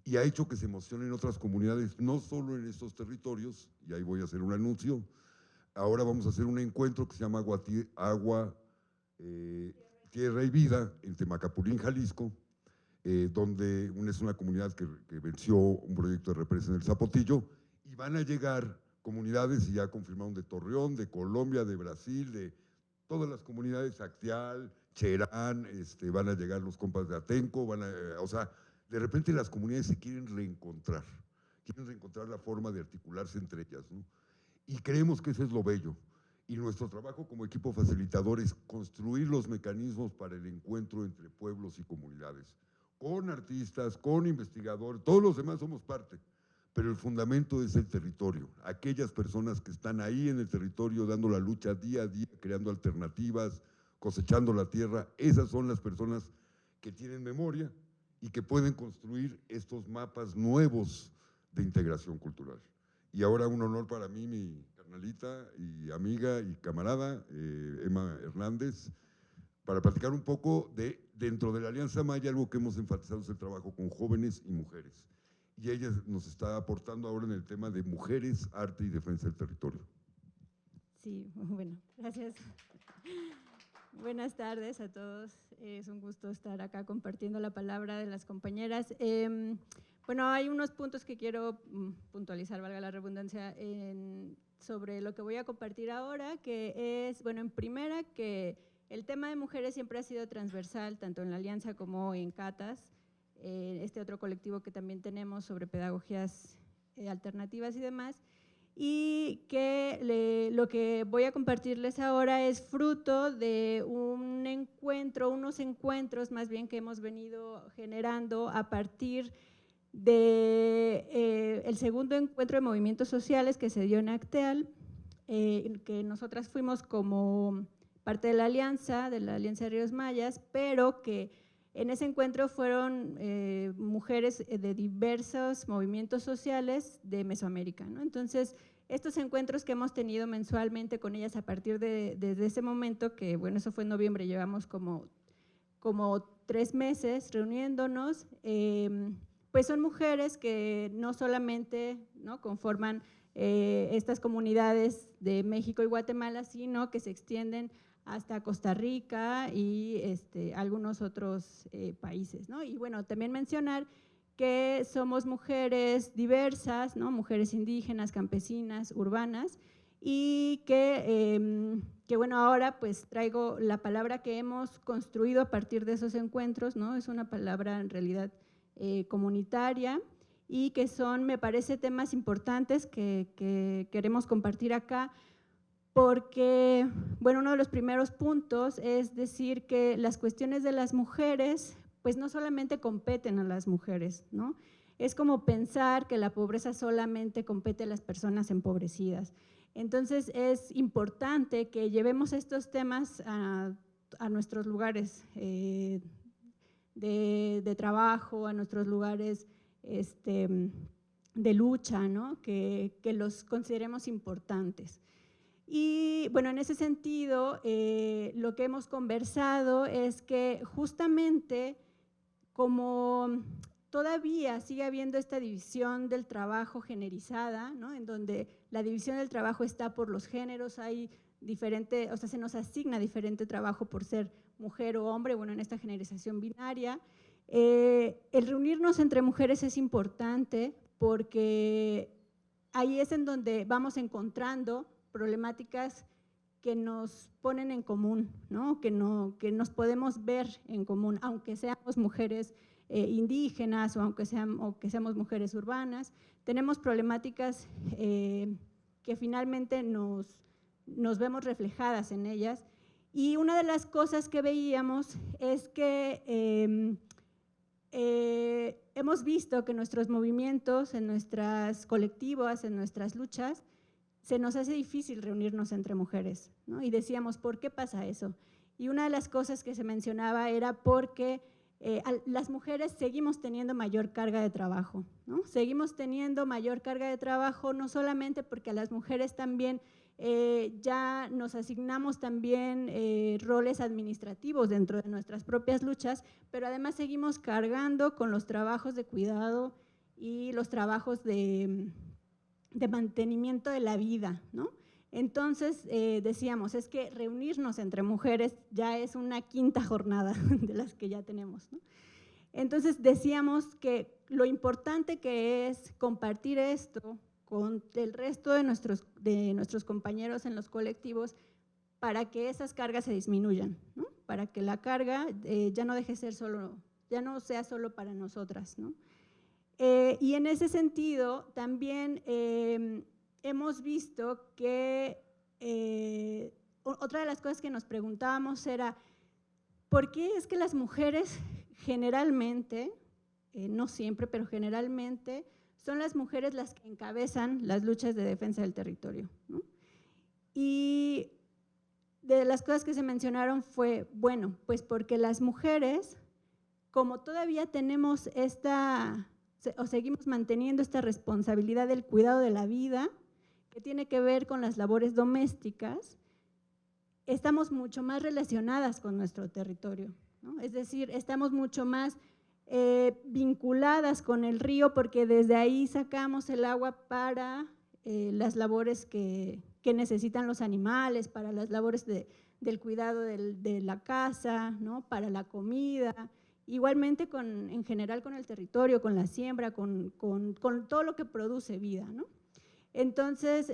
A: y ha hecho que se emocionen otras comunidades, no solo en estos territorios, y ahí voy a hacer un anuncio. Ahora vamos a hacer un encuentro que se llama Tierra y Vida en Temacapulín, Jalisco, donde es una comunidad que venció un proyecto de represa en el Zapotillo, y van a llegar comunidades, y ya confirmaron, de Torreón, de Colombia, de Brasil, de todas las comunidades, Acteal, Cherán, van a llegar los compas de Atenco, o sea, de repente las comunidades se quieren reencontrar la forma de articularse entre ellas, ¿no? Y creemos que eso es lo bello. Y nuestro trabajo como equipo facilitador es construir los mecanismos para el encuentro entre pueblos y comunidades, con artistas, con investigadores, todos los demás somos parte, pero el fundamento es el territorio, aquellas personas que están ahí en el territorio dando la lucha día a día, creando alternativas, cosechando la tierra, esas son las personas que tienen memoria y que pueden construir estos mapas nuevos de integración cultural. Y ahora un honor para mí, mi carnalita y amiga y camarada, Emma Hernández, para platicar un poco dentro de la Alianza Maya, algo que hemos enfatizado es el trabajo con jóvenes y mujeres. Y ella nos está aportando ahora en el tema de mujeres, arte y defensa del territorio.
E: Sí, bueno, gracias. Buenas tardes a todos. Es un gusto estar acá compartiendo la palabra de las compañeras. Bueno, hay unos puntos que quiero puntualizar, valga la redundancia, sobre lo que voy a compartir ahora, que es, bueno, en primera, que el tema de mujeres siempre ha sido transversal, tanto en la Alianza como en CATAS, este otro colectivo que también tenemos sobre pedagogías alternativas y demás, y que lo que voy a compartirles ahora es fruto de unos encuentros más bien que hemos venido generando a partir de el segundo encuentro de movimientos sociales que se dio en Acteal, que nosotras fuimos como parte de la Alianza de Ríos Mayas, pero que en ese encuentro fueron mujeres de diversos movimientos sociales de Mesoamérica, ¿no? Entonces, estos encuentros que hemos tenido mensualmente con ellas a partir desde ese momento, que bueno, eso fue en noviembre, llevamos como 3 meses reuniéndonos, pues son mujeres que no solamente, ¿no?, conforman estas comunidades de México y Guatemala, sino que se extienden hasta Costa Rica y algunos otros países, ¿no? Y bueno, también mencionar que somos mujeres diversas, ¿no?, mujeres indígenas, campesinas, urbanas, y que bueno, ahora pues traigo la palabra que hemos construido a partir de esos encuentros, ¿no? Es una palabra en realidad comunitaria y que son, me parece, temas importantes que queremos compartir acá, porque, bueno, uno de los primeros puntos es decir que las cuestiones de las mujeres pues no solamente competen a las mujeres, ¿no? Es como pensar que la pobreza solamente compete a las personas empobrecidas. Entonces es importante que llevemos estos temas a nuestros lugares de trabajo, a nuestros lugares de lucha, ¿no? Que los consideremos importantes. Y bueno, en ese sentido, lo que hemos conversado es que justamente como todavía sigue habiendo esta división del trabajo generalizada, ¿no?, en donde la división del trabajo está por los géneros, hay diferente, o sea, se nos asigna diferente trabajo por ser mujer o hombre, bueno, en esta generalización binaria. El reunirnos entre mujeres es importante porque ahí es en donde vamos encontrando problemáticas que nos ponen en común, ¿no? Que nos podemos ver en común, aunque seamos mujeres indígenas o que seamos mujeres urbanas, tenemos problemáticas que finalmente nos vemos reflejadas en ellas. Y una de las cosas que veíamos es que hemos visto que nuestros movimientos, en nuestras colectivas, en nuestras luchas, se nos hace difícil reunirnos entre mujeres, ¿no? Y decíamos, ¿por qué pasa eso? Y una de las cosas que se mencionaba era porque las mujeres seguimos teniendo mayor carga de trabajo, ¿no? Seguimos teniendo mayor carga de trabajo, no solamente porque a las mujeres también ya nos asignamos también roles administrativos dentro de nuestras propias luchas, pero además seguimos cargando con los trabajos de cuidado y los trabajos de mantenimiento de la vida, ¿no? Entonces decíamos, es que reunirnos entre mujeres ya es una quinta jornada de las que ya tenemos, ¿no? Entonces decíamos que lo importante que es compartir esto con el resto de nuestros compañeros en los colectivos para que esas cargas se disminuyan, ¿no? Para que la carga ya no deje ser solo, ya no sea solo para nosotras, ¿no? Y en ese sentido también hemos visto que otra de las cosas que nos preguntábamos era ¿por qué es que las mujeres generalmente, no siempre, pero generalmente son las mujeres las que encabezan las luchas de defensa del territorio, ¿no? Y de las cosas que se mencionaron fue, bueno, pues porque las mujeres, como todavía tenemos o seguimos manteniendo esta responsabilidad del cuidado de la vida, que tiene que ver con las labores domésticas, estamos mucho más relacionadas con nuestro territorio, ¿no? Es decir, estamos mucho más vinculadas con el río porque desde ahí sacamos el agua para las labores que necesitan los animales, para las labores del cuidado de la casa, ¿no? Para la comida, igualmente en general con el territorio, con la siembra, con todo lo que produce vida, ¿no? Entonces,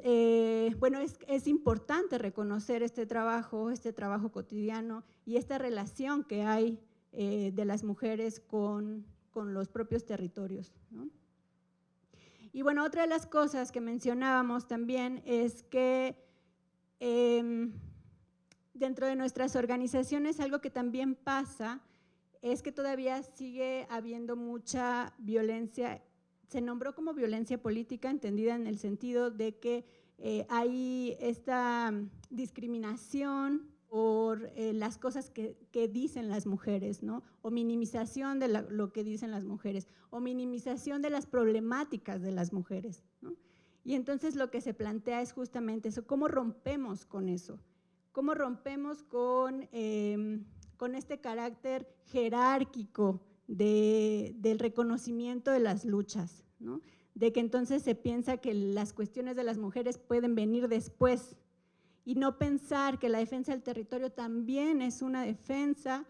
E: bueno, es importante reconocer este trabajo cotidiano y esta relación que hay de las mujeres con los propios territorios, ¿no? Y bueno, otra de las cosas que mencionábamos también es que dentro de nuestras organizaciones algo que también pasa es que todavía sigue habiendo mucha violencia. Se nombró como violencia política, entendida en el sentido de que hay esta discriminación por las cosas que dicen las mujeres, ¿no? O minimización de lo que dicen las mujeres, o minimización de las problemáticas de las mujeres, ¿no? Y entonces lo que se plantea es justamente eso, ¿cómo rompemos con eso? ¿Cómo rompemos con este carácter jerárquico del reconocimiento de las luchas, ¿no? De que entonces se piensa que las cuestiones de las mujeres pueden venir después y no pensar que la defensa del territorio también es una defensa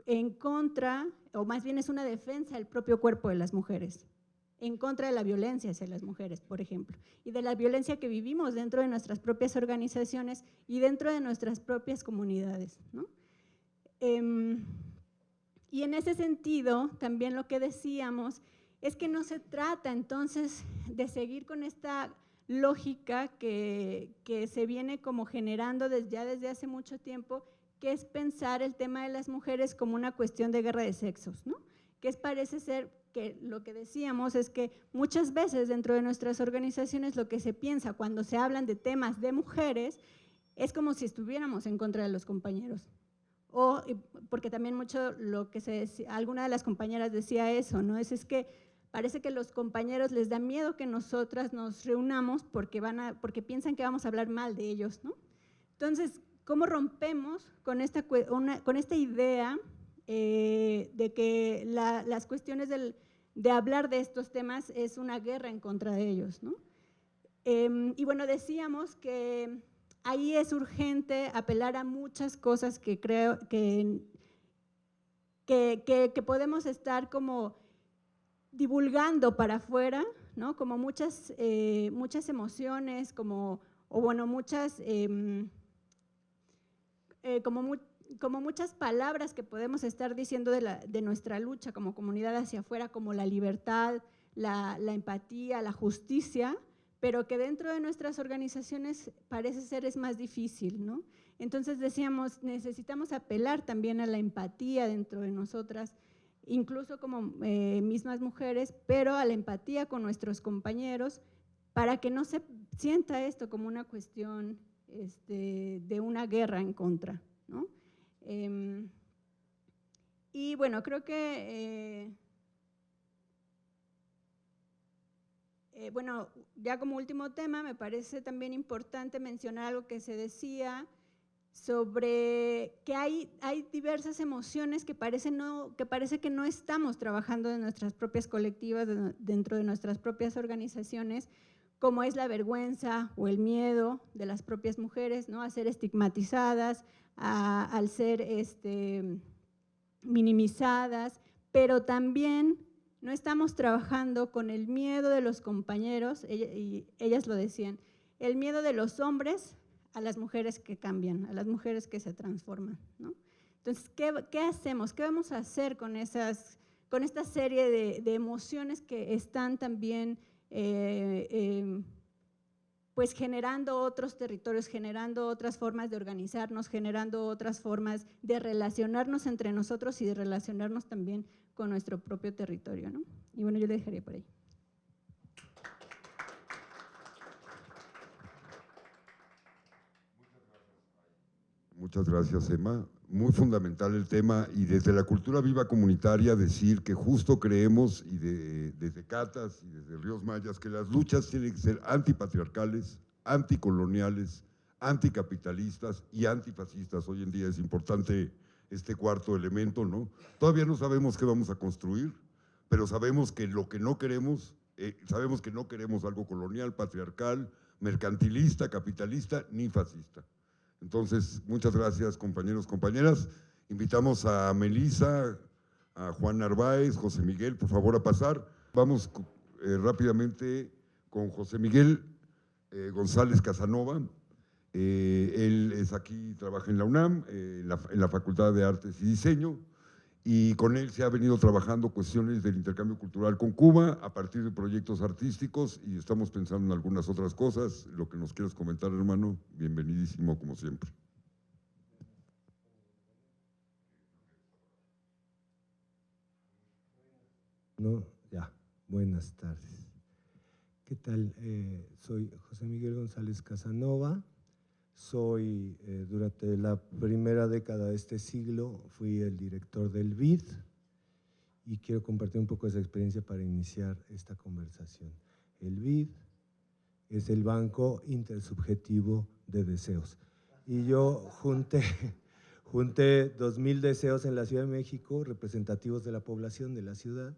E: en contra, o más bien es una defensa del propio cuerpo de las mujeres, en contra de la violencia hacia las mujeres, por ejemplo, y de la violencia que vivimos dentro de nuestras propias organizaciones y dentro de nuestras propias comunidades, ¿no? Y en ese sentido, también lo que decíamos es que no se trata entonces de seguir con esta lógica que se viene como generando ya desde hace mucho tiempo, que es pensar el tema de las mujeres como una cuestión de guerra de sexos, ¿no? Que parece ser que lo que decíamos es que muchas veces dentro de nuestras organizaciones lo que se piensa cuando se hablan de temas de mujeres es como si estuviéramos en contra de los compañeros. O porque también mucho lo que se decía, alguna de las compañeras decía eso, ¿no? Es que parece que los compañeros les da miedo que nosotras nos reunamos porque piensan que vamos a hablar mal de ellos, ¿no? Entonces, ¿cómo rompemos con esta idea de que las cuestiones de hablar de estos temas es una guerra en contra de ellos, ¿no? Y bueno, decíamos que ahí es urgente apelar a muchas cosas que creo que podemos estar como divulgando para afuera, ¿no? Como muchas emociones, como muchas palabras que podemos estar diciendo de nuestra lucha como comunidad hacia afuera, como la libertad, la empatía, la justicia, pero que dentro de nuestras organizaciones parece ser es más difícil, ¿no? Entonces decíamos, necesitamos apelar también a la empatía dentro de nosotras, incluso como mismas mujeres, pero a la empatía con nuestros compañeros para que no se sienta esto como una cuestión de una guerra en contra, ¿no? Y bueno, creo que, bueno, ya como último tema, me parece también importante mencionar algo que se decía sobre que hay diversas emociones que parece que no estamos trabajando en nuestras propias colectivas, dentro de nuestras propias organizaciones, como es la vergüenza o el miedo de las propias mujeres, ¿no? A ser estigmatizadas, al ser minimizadas, pero también no estamos trabajando con el miedo de los compañeros, y ellas lo decían, el miedo de los hombres a las mujeres que cambian, a las mujeres que se transforman, ¿no? Entonces, ¿qué hacemos? ¿Qué vamos a hacer con esta serie de emociones que están también pues generando otros territorios, generando otras formas de organizarnos, generando otras formas de relacionarnos entre nosotros y de relacionarnos también con nuestro propio territorio, ¿no? Y bueno, yo le dejaría por ahí.
A: Muchas gracias, Emma. Muy fundamental el tema, y desde la cultura viva comunitaria decir que justo creemos, y desde Catas y desde Ríos Mayas, que las luchas tienen que ser antipatriarcales, anticoloniales, anticapitalistas y antifascistas. Hoy en día es importante este cuarto elemento, ¿no? Todavía no sabemos qué vamos a construir, pero sabemos que lo que no queremos, sabemos que no queremos algo colonial, patriarcal, mercantilista, capitalista, ni fascista. Entonces, muchas gracias, compañeros, compañeras. Invitamos a Melissa, a Juan Narváez, José Miguel, por favor, a pasar. Vamos rápidamente con José Miguel González Casanova. Él es aquí, trabaja en la UNAM, en la Facultad de Artes y Diseño, y con él se ha venido trabajando cuestiones del intercambio cultural con Cuba a partir de proyectos artísticos, y estamos pensando en algunas otras cosas. Lo que nos quieras comentar, hermano, bienvenidísimo como siempre.
F: No, ya, buenas tardes. ¿Qué tal? Soy José Miguel González Casanova. Soy, durante la primera década de este siglo, fui el director del BID, y quiero compartir un poco esa experiencia para iniciar esta conversación. El BID es el Banco Intersubjetivo de Deseos, y yo junté 2,000 deseos en la Ciudad de México, representativos de la población de la ciudad,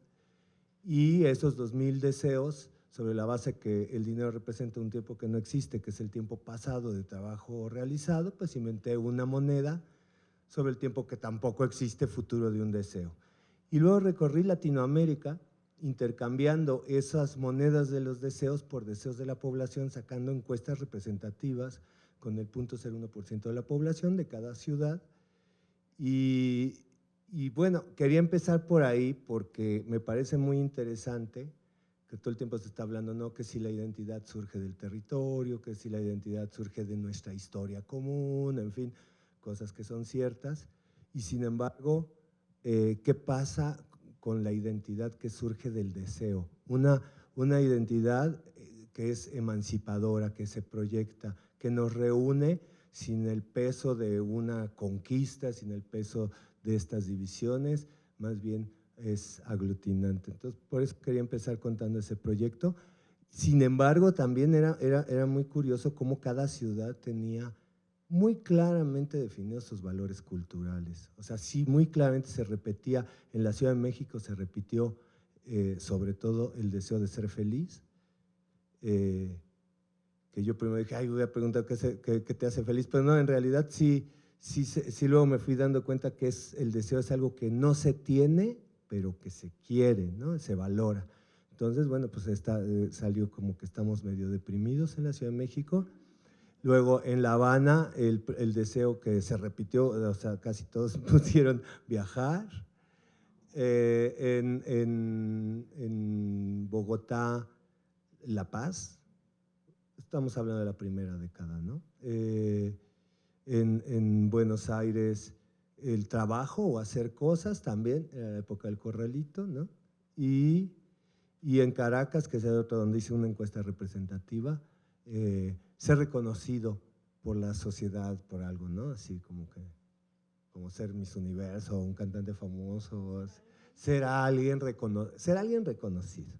F: y esos 2,000 deseos, sobre la base que el dinero representa un tiempo que no existe, que es el tiempo pasado de trabajo realizado, pues inventé una moneda sobre el tiempo que tampoco existe, futuro de un deseo. Y luego recorrí Latinoamérica intercambiando esas monedas de los deseos por deseos de la población, sacando encuestas representativas con el 0.01% de la población de cada ciudad. Y bueno, quería empezar por ahí porque me parece muy interesante que todo el tiempo se está hablando, ¿no?, que si la identidad surge del territorio, que si la identidad surge de nuestra historia común, en fin, cosas que son ciertas. Y sin embargo, ¿qué pasa con la identidad que surge del deseo? Una identidad que es emancipadora, que se proyecta, que nos reúne sin el peso de una conquista, sin el peso de estas divisiones, más bien es aglutinante. Entonces, por eso quería empezar contando ese proyecto. Sin embargo, también era muy curioso cómo cada ciudad tenía muy claramente definidos sus valores culturales. O sea, sí, muy claramente se repetía. En la Ciudad de México se repitió sobre todo el deseo de ser feliz, que yo primero dije, ay, voy a preguntar qué te hace feliz, pero no, en realidad sí luego me fui dando cuenta que el deseo es algo que no se tiene, pero que se quiere, ¿no?, se valora. Entonces, bueno, pues salió como que estamos medio deprimidos en la Ciudad de México. Luego en La Habana el deseo que se repitió, o sea, casi todos pusieron viajar. En Bogotá, la paz. Estamos hablando de la primera década, ¿no? En Buenos Aires, el trabajo o hacer cosas también, en la época del corralito, ¿no? Y en Caracas, que es el otro donde hice una encuesta representativa, ser reconocido por la sociedad por algo, ¿no? Así como que como ser Miss Universo, un cantante famoso, ser alguien reconocido.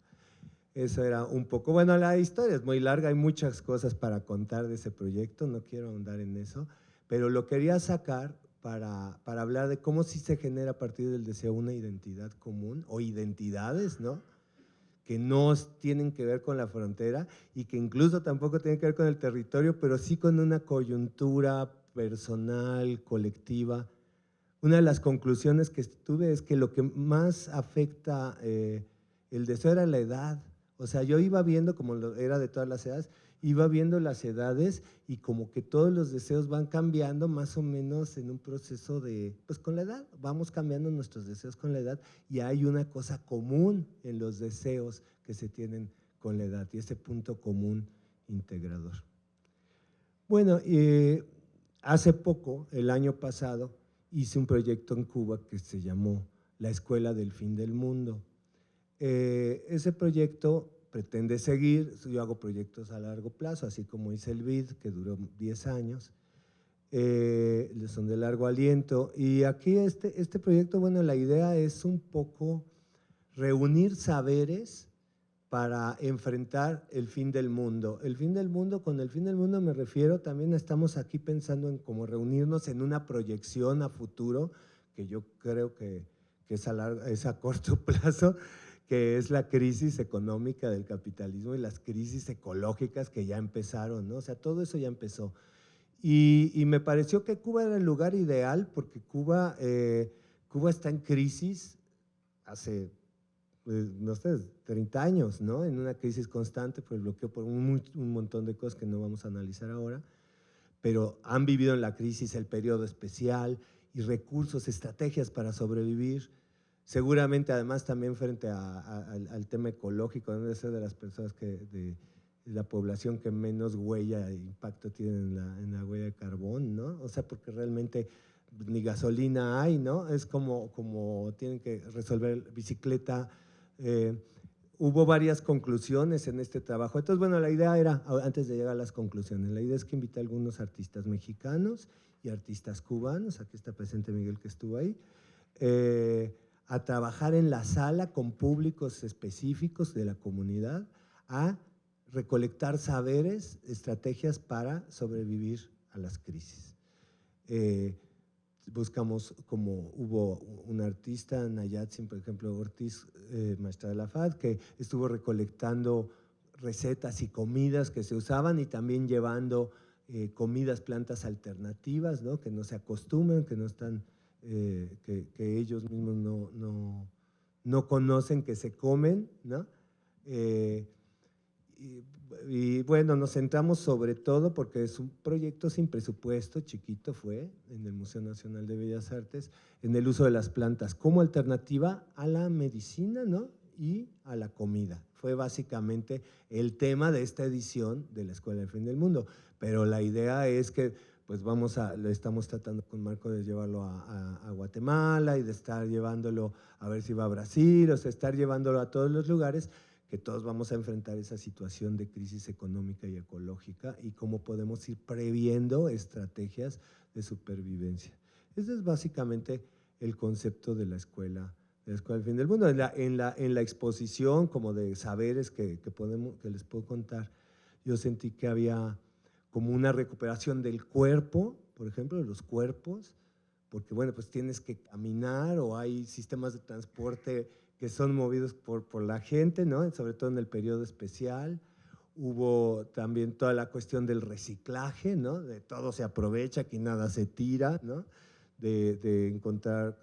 F: Eso era un poco, bueno, la historia es muy larga, hay muchas cosas para contar de ese proyecto, no quiero ahondar en eso, pero lo quería sacar para hablar de cómo sí se genera a partir del deseo una identidad común o identidades, ¿no? Que no tienen que ver con la frontera y que incluso tampoco tienen que ver con el territorio, pero sí con una coyuntura personal, colectiva. Una de las conclusiones que tuve es que lo que más afecta el deseo era la edad. O sea, yo iba viendo, como era de todas las edades, iba viendo las edades y como que todos los deseos van cambiando más o menos en un proceso de, pues con la edad, vamos cambiando nuestros deseos con la edad y hay una cosa común en los deseos que se tienen con la edad y ese punto común integrador. Bueno, hace poco, el año pasado, hice un proyecto en Cuba que se llamó La Escuela del Fin del Mundo. Ese proyecto pretende seguir, yo hago proyectos a largo plazo, así como hice el BID, que duró 10 años, son de largo aliento, y aquí este proyecto, bueno, la idea es un poco reunir saberes para enfrentar el fin del mundo. El fin del mundo, con el fin del mundo me refiero, también estamos aquí pensando en cómo reunirnos en una proyección a futuro, que yo creo que es a corto plazo, que es la crisis económica del capitalismo y las crisis ecológicas que ya empezaron, ¿no? O sea, todo eso ya empezó. Y me pareció que Cuba era el lugar ideal porque Cuba está en crisis hace, no sé, 30 años, ¿no? En una crisis constante por el bloqueo, por un montón de cosas que no vamos a analizar ahora, pero han vivido en la crisis el periodo especial y recursos, estrategias para sobrevivir. Seguramente además también frente al tema ecológico, debe ser de las personas de la población que menos huella e impacto tiene en la huella de carbón, ¿no? O sea, porque realmente ni gasolina hay, ¿no? Es como tienen que resolver bicicleta. Hubo varias conclusiones en este trabajo. Entonces, bueno, la idea era, antes de llegar a las conclusiones, la idea es que invité a algunos artistas mexicanos y artistas cubanos, aquí está presente Miguel que estuvo ahí, a trabajar en la sala con públicos específicos de la comunidad, a recolectar saberes, estrategias para sobrevivir a las crisis. Buscamos, como hubo un artista, Nayatsin, por ejemplo, Ortiz, maestra de la FAD, que estuvo recolectando recetas y comidas que se usaban y también llevando comidas, plantas alternativas, ¿no? Que no se acostumbran, que no están… que ellos mismos no conocen que se comen, ¿no? Y bueno, nos centramos sobre todo porque es un proyecto sin presupuesto, chiquito fue, en el Museo Nacional de Bellas Artes, en el uso de las plantas como alternativa a la medicina, ¿no? Y a la comida. Fue básicamente el tema de esta edición de la Escuela del Fin del Mundo, pero la idea es que pues estamos tratando con Marco de llevarlo a Guatemala y de estar llevándolo a ver si va a Brasil, o sea, estar llevándolo a todos los lugares que todos vamos a enfrentar esa situación de crisis económica y ecológica y cómo podemos ir previendo estrategias de supervivencia. Ese es básicamente el concepto de la Escuela del Fin del Mundo. En la exposición como de saberes que les puedo contar, yo sentí que había como una recuperación del cuerpo, por ejemplo, de los cuerpos, porque bueno, pues tienes que caminar o hay sistemas de transporte que son movidos por la gente, ¿no? Sobre todo en el periodo especial. Hubo también toda la cuestión del reciclaje, ¿no? De todo se aprovecha, que nada se tira, ¿no? De encontrar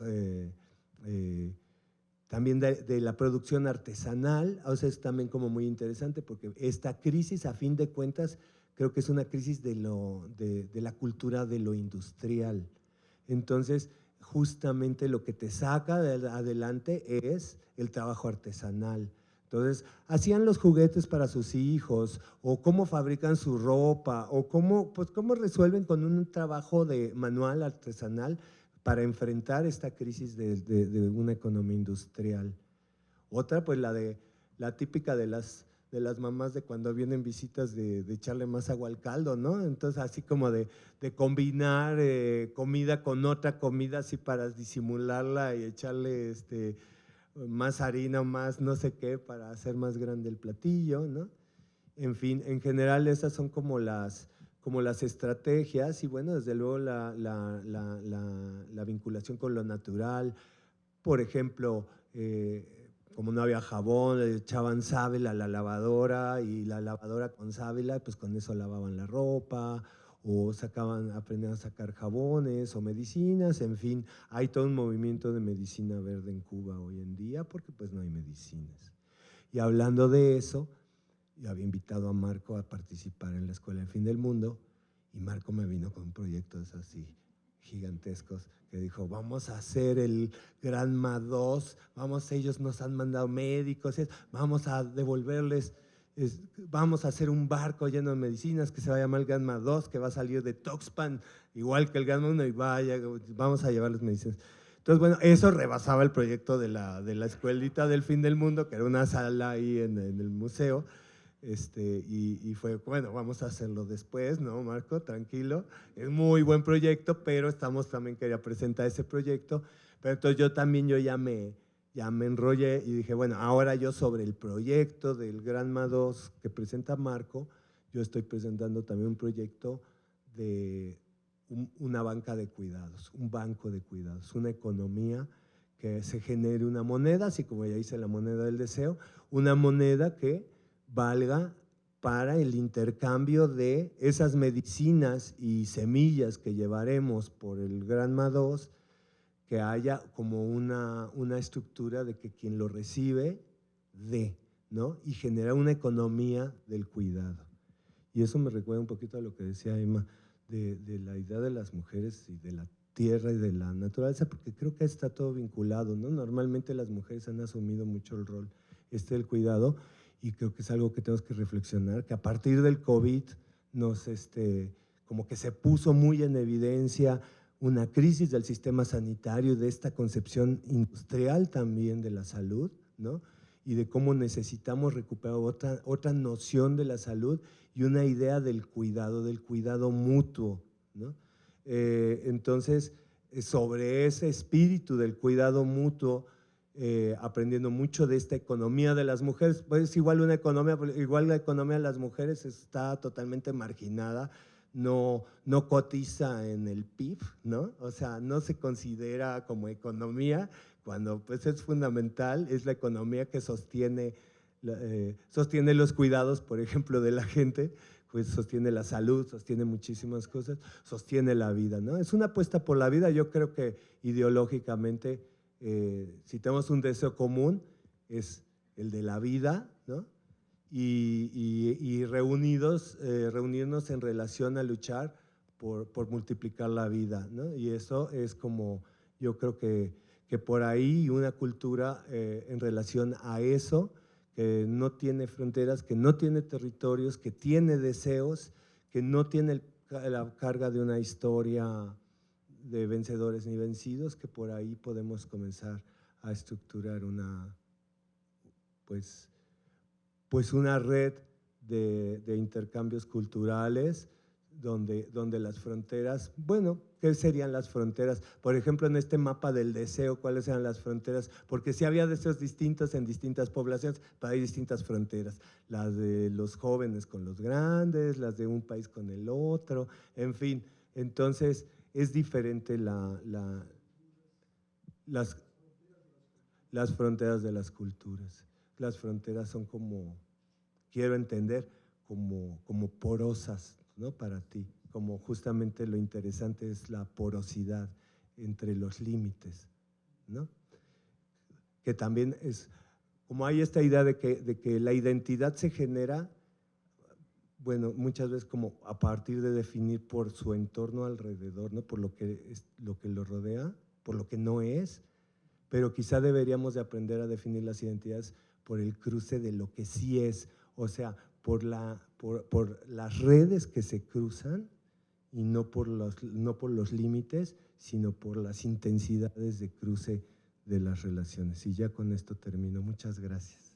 F: también de la producción artesanal, o sea, es también como muy interesante porque esta crisis, a fin de cuentas, creo que es una crisis de la cultura de lo industrial. Entonces, justamente lo que te saca adelante es el trabajo artesanal. Entonces, hacían los juguetes para sus hijos, o cómo fabrican su ropa, o cómo resuelven con un trabajo de manual artesanal para enfrentar esta crisis de una economía industrial. Otra, pues la típica de de las mamás de cuando vienen visitas de echarle más agua al caldo, ¿no? Entonces así como de combinar comida con otra comida así para disimularla y echarle más harina o más no sé qué para hacer más grande el platillo, ¿no? En fin, en general esas son como las estrategias y bueno, desde luego la vinculación con lo natural. Por ejemplo, como no había jabón, le echaban sábila a la lavadora y la lavadora con sábila, pues con eso lavaban la ropa o aprendían a sacar jabones o medicinas, en fin, hay todo un movimiento de medicina verde en Cuba hoy en día porque pues no hay medicinas. Y hablando de eso, yo había invitado a Marco a participar en la Escuela del Fin del Mundo y Marco me vino con proyectos así gigantescos que dijo, vamos a hacer el Granma 2, ellos nos han mandado médicos, vamos a devolverles, vamos a hacer un barco lleno de medicinas que se va a llamar el Granma 2, que va a salir de Tuxpan, igual que el Granma 1 y vamos a llevarles medicinas. Entonces, bueno, eso rebasaba el proyecto de la Escuelita del Fin del Mundo, que era una sala ahí en el museo, y fue, bueno, vamos a hacerlo después, ¿no, Marco? Tranquilo, es muy buen proyecto, pero también quería presentar ese proyecto, pero entonces yo ya me enrollé y dije, bueno, ahora yo sobre el proyecto del Granma 2 que presenta Marco, yo estoy presentando también un proyecto de una banca de cuidados, un banco de cuidados, una economía que se genere una moneda, así como ya hice la moneda del deseo, una moneda que valga para el intercambio de esas medicinas y semillas que llevaremos por el Granma 2, que haya como una estructura de que quien lo recibe dé, ¿no? Y genera una economía del cuidado. Y eso me recuerda un poquito a lo que decía Emma, de la idea de las mujeres y de la tierra y de la naturaleza, porque creo que está todo vinculado, ¿no? Normalmente las mujeres han asumido mucho el rol del cuidado, y creo que es algo que tenemos que reflexionar, que a partir del COVID como que se puso muy en evidencia una crisis del sistema sanitario, de esta concepción industrial también de la salud, ¿no? Y de cómo necesitamos recuperar otra noción de la salud y una idea del cuidado mutuo, ¿no? Entonces, sobre ese espíritu del cuidado mutuo, aprendiendo mucho de esta economía de las mujeres, pues igual la economía de las mujeres está totalmente marginada, no cotiza en el PIB, ¿no? O sea, no se considera como economía, cuando pues es fundamental, es la economía que sostiene los cuidados, por ejemplo, de la gente, pues sostiene la salud, sostiene muchísimas cosas, sostiene la vida, ¿no? Es una apuesta por la vida. Yo creo que ideológicamente, si tenemos un deseo común, es el de la vida, ¿no? Y reunirnos en relación a luchar por multiplicar la vida, ¿no? Y eso es como, yo creo que por ahí una cultura en relación a eso, que no tiene fronteras, que no tiene territorios, que tiene deseos, que no tiene la carga de una historia de vencedores ni vencidos, que por ahí podemos comenzar a estructurar pues una red de intercambios culturales donde las fronteras, bueno, ¿qué serían las fronteras? Por ejemplo, en este mapa del deseo, ¿cuáles eran las fronteras? Porque sí había deseos distintos en distintas poblaciones, pero hay distintas fronteras, las de los jóvenes con los grandes, las de un país con el otro, en fin. Entonces, es diferente las fronteras de las culturas. Las fronteras son como, quiero entender, como porosas, ¿no? Para ti, como justamente lo interesante es la porosidad entre los límites, ¿no? Que también es, como hay esta idea de que la identidad se genera, bueno, muchas veces como a partir de definir por su entorno alrededor, ¿no? Por lo que lo rodea, por lo que no es, pero quizá deberíamos de aprender a definir las identidades por el cruce de lo que sí es, o sea, por las redes que se cruzan y no por los límites, sino por las intensidades de cruce de las relaciones. Y ya con esto termino. Muchas gracias.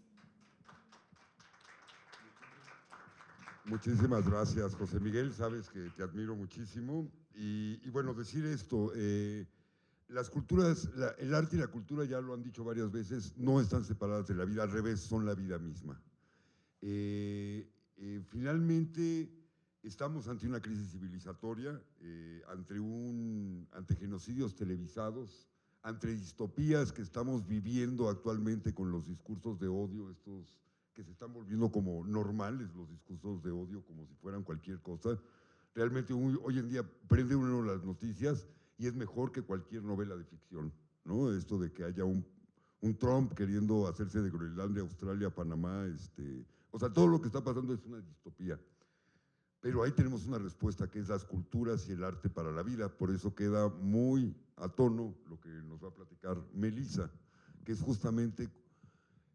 A: Muchísimas gracias, José Miguel. Sabes que te admiro muchísimo. Y bueno, decir esto, las culturas, el arte y la cultura, ya lo han dicho varias veces, no están separadas de la vida, al revés, son la vida misma. Finalmente, estamos ante una crisis civilizatoria, ante genocidios televisados, ante distopías que estamos viviendo actualmente con los discursos de odio, estos que se están volviendo como normales, los discursos de odio, como si fueran cualquier cosa. Realmente hoy en día prende uno las noticias y es mejor que cualquier novela de ficción, ¿no? Esto de que haya un Trump queriendo hacerse de Groenlandia, Australia, Panamá, o sea, todo lo que está pasando es una distopía. Pero ahí tenemos una respuesta que es las culturas y el arte para la vida. Por eso queda muy a tono lo que nos va a platicar Melissa, que es justamente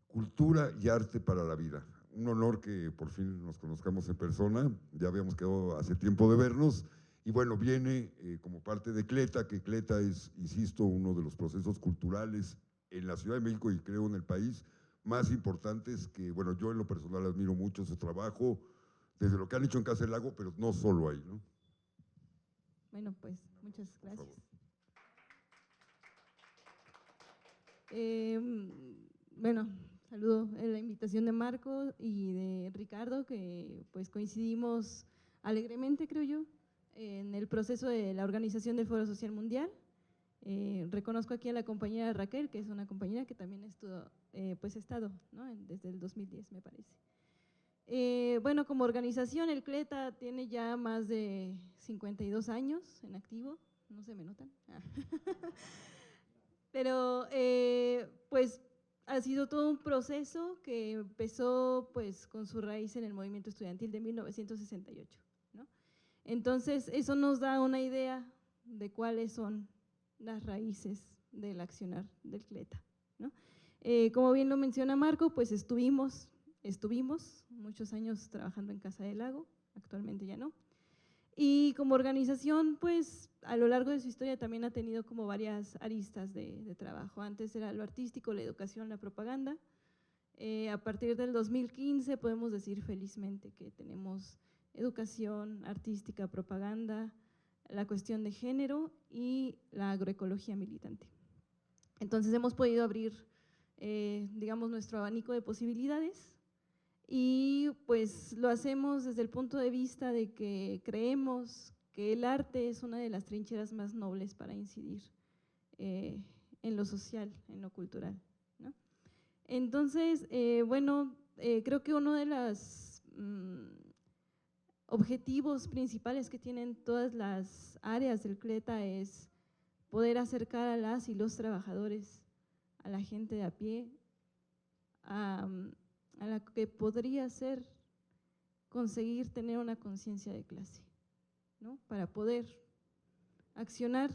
A: cultura y arte para la vida. Un honor que por fin nos conozcamos en persona, ya habíamos quedado hace tiempo de vernos, y bueno, viene como parte de CLETA, que CLETA es, insisto, uno de los procesos culturales en la Ciudad de México y creo en el país más importantes que, bueno, yo en lo personal admiro mucho su trabajo, desde lo que han hecho en Casa del Lago, pero no solo ahí, ¿no?
G: Bueno, pues muchas gracias. Bueno, saludo en la invitación de Marco y de Ricardo, que pues coincidimos alegremente, creo yo, en el proceso de la organización del Foro Social Mundial. Reconozco aquí a la compañera Raquel, que es una compañera que también pues ha estado, ¿no? Desde el 2010, me parece. Bueno, como organización, el CLETA tiene ya más de 52 años en activo, no se me notan. Pero pues ha sido todo un proceso que empezó pues con su raíz en el movimiento estudiantil de 1968, ¿no? Entonces, eso nos da una idea de cuáles son las raíces del accionar del CLETA, ¿no? Como bien lo menciona Marco, pues estuvimos muchos años trabajando en Casa del Lago, actualmente ya no. Y como organización, pues a lo largo de su historia también ha tenido como varias aristas de trabajo. Antes era lo artístico, la educación, la propaganda. A partir del 2015 podemos decir felizmente que tenemos educación artística, propaganda, la cuestión de género y la agroecología militante. Entonces hemos podido abrir, digamos, nuestro abanico de posibilidades. Y pues lo hacemos desde el punto de vista de que creemos que el arte es una de las trincheras más nobles para incidir en lo social, en lo cultural, ¿no? Entonces, bueno, creo que uno de los objetivos principales que tienen todas las áreas del CLETA es poder acercar a las y los trabajadores, a la gente de a pie, a la que podría ser conseguir tener una conciencia de clase, ¿no? Para poder accionar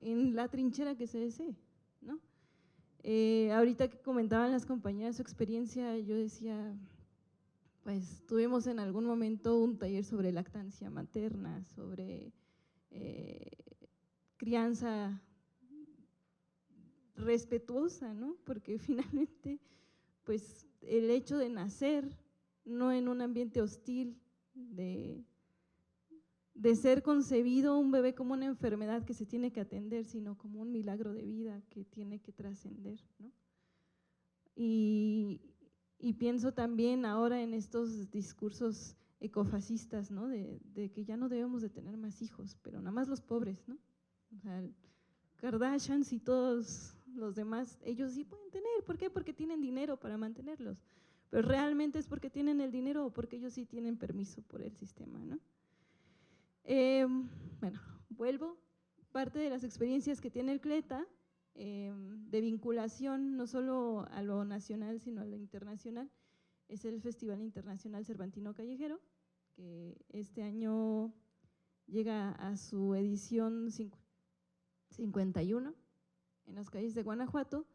G: en la trinchera que se desee, ¿no? Ahorita que comentaban las compañeras su experiencia, yo decía, pues tuvimos en algún momento un taller sobre lactancia materna, sobre crianza respetuosa, ¿no? Porque finalmente, pues el hecho de nacer no en un ambiente hostil, de ser concebido un bebé como una enfermedad que se tiene que atender, sino como un milagro de vida que tiene que trascender, ¿no? Y pienso también ahora en estos discursos ecofascistas, ¿no? De que ya no debemos de tener más hijos, pero nada más los pobres, ¿no? O sea, Kardashians y todos los demás, ellos sí pueden tener. ¿Por qué? Porque tienen dinero para mantenerlos. Pero realmente es porque tienen el dinero o porque ellos sí tienen permiso por el sistema, ¿no? Bueno, vuelvo. Parte de las experiencias que tiene el CLETA de vinculación no solo a lo nacional, sino a lo internacional, es el Festival Internacional Cervantino Callejero, que este año llega a su edición 51 en las calles de Guanajuato,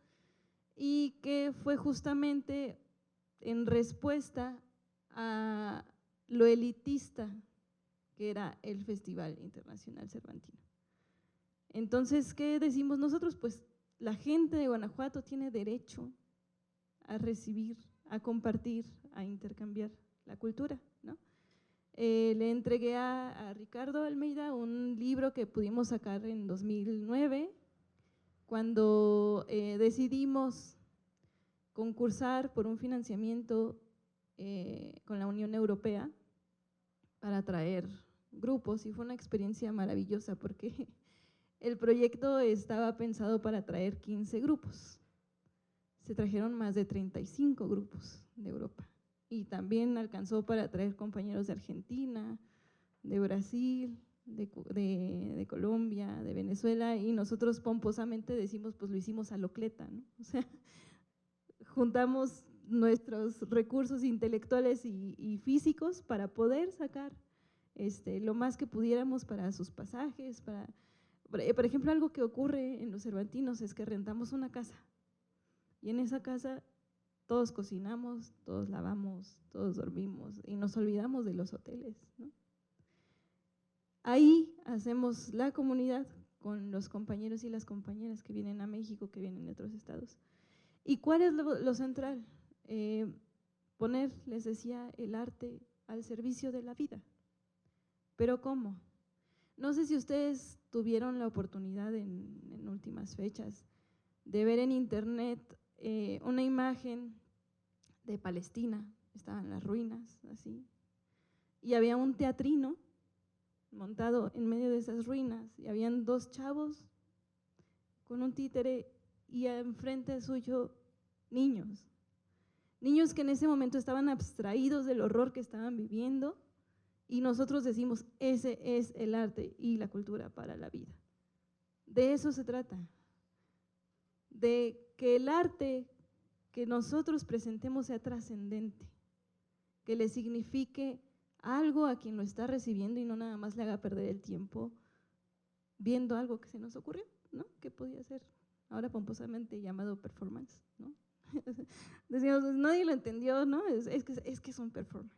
G: y que fue justamente en respuesta a lo elitista que era el Festival Internacional Cervantino. Entonces, ¿qué decimos nosotros? Pues la gente de Guanajuato tiene derecho a recibir, a compartir, a intercambiar la cultura, ¿no? Le entregué a Ricardo Almeida un libro que pudimos sacar en 2009, cuando decidimos concursar por un financiamiento con la Unión Europea para traer grupos, y fue una experiencia maravillosa porque el proyecto estaba pensado para traer 15 grupos. Se trajeron más de 35 grupos de Europa y también alcanzó para traer compañeros de Argentina, de Brasil, de Colombia, de Venezuela, y nosotros pomposamente decimos, pues lo hicimos a lo cleta, ¿no? O sea, juntamos nuestros recursos intelectuales y físicos para poder sacar lo más que pudiéramos para sus pasajes. Por ejemplo, algo que ocurre en los Cervantinos es que rentamos una casa y en esa casa todos cocinamos, todos lavamos, todos dormimos y nos olvidamos de los hoteles, ¿no? Ahí hacemos la comunidad con los compañeros y las compañeras que vienen a México, que vienen de otros estados. ¿Y cuál es lo central? Poner, les decía, el arte al servicio de la vida. ¿Pero cómo? No sé si ustedes tuvieron la oportunidad en últimas fechas de ver en internet una imagen de Palestina, estaban las ruinas, así, y había un teatrino montado en medio de esas ruinas, y habían dos chavos con un títere y enfrente suyo niños que en ese momento estaban abstraídos del horror que estaban viviendo, y nosotros decimos, ese es el arte y la cultura para la vida. De eso se trata, de que el arte que nosotros presentemos sea trascendente, que le signifique algo a quien lo está recibiendo y no nada más le haga perder el tiempo viendo algo que se nos ocurrió, ¿no? Que podía ser ahora pomposamente llamado performance, ¿no? Decíamos, pues nadie lo entendió, ¿no? Es que es un performance.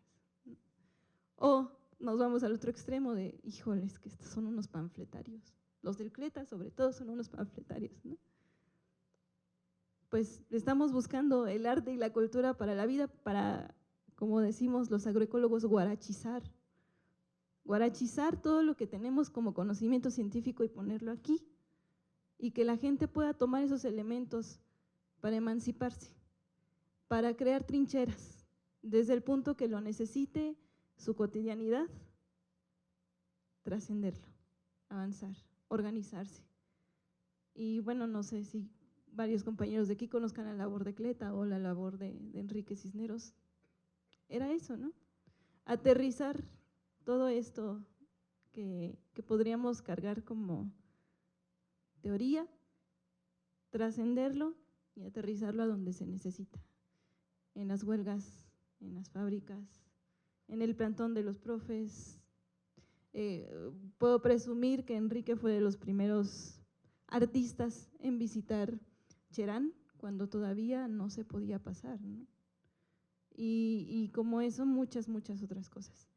G: O nos vamos al otro extremo de, híjole, es que estos son unos panfletarios. Los del Cleta, sobre todo, son unos panfletarios, ¿no? Pues estamos buscando el arte y la cultura para la vida, para, como decimos los agroecólogos, guarachizar todo lo que tenemos como conocimiento científico y ponerlo aquí, y que la gente pueda tomar esos elementos para emanciparse, para crear trincheras, desde el punto que lo necesite su cotidianidad, trascenderlo, avanzar, organizarse. Y bueno, no sé si varios compañeros de aquí conozcan la labor de Cleta o la labor de Enrique Cisneros. Era eso, ¿no? Aterrizar todo esto que podríamos cargar como teoría, trascenderlo y aterrizarlo a donde se necesita, en las huelgas, en las fábricas, en el plantón de los profes. Puedo presumir que Enrique fue de los primeros artistas en visitar Cherán, cuando todavía no se podía pasar, ¿no? Y como eso, muchas otras cosas.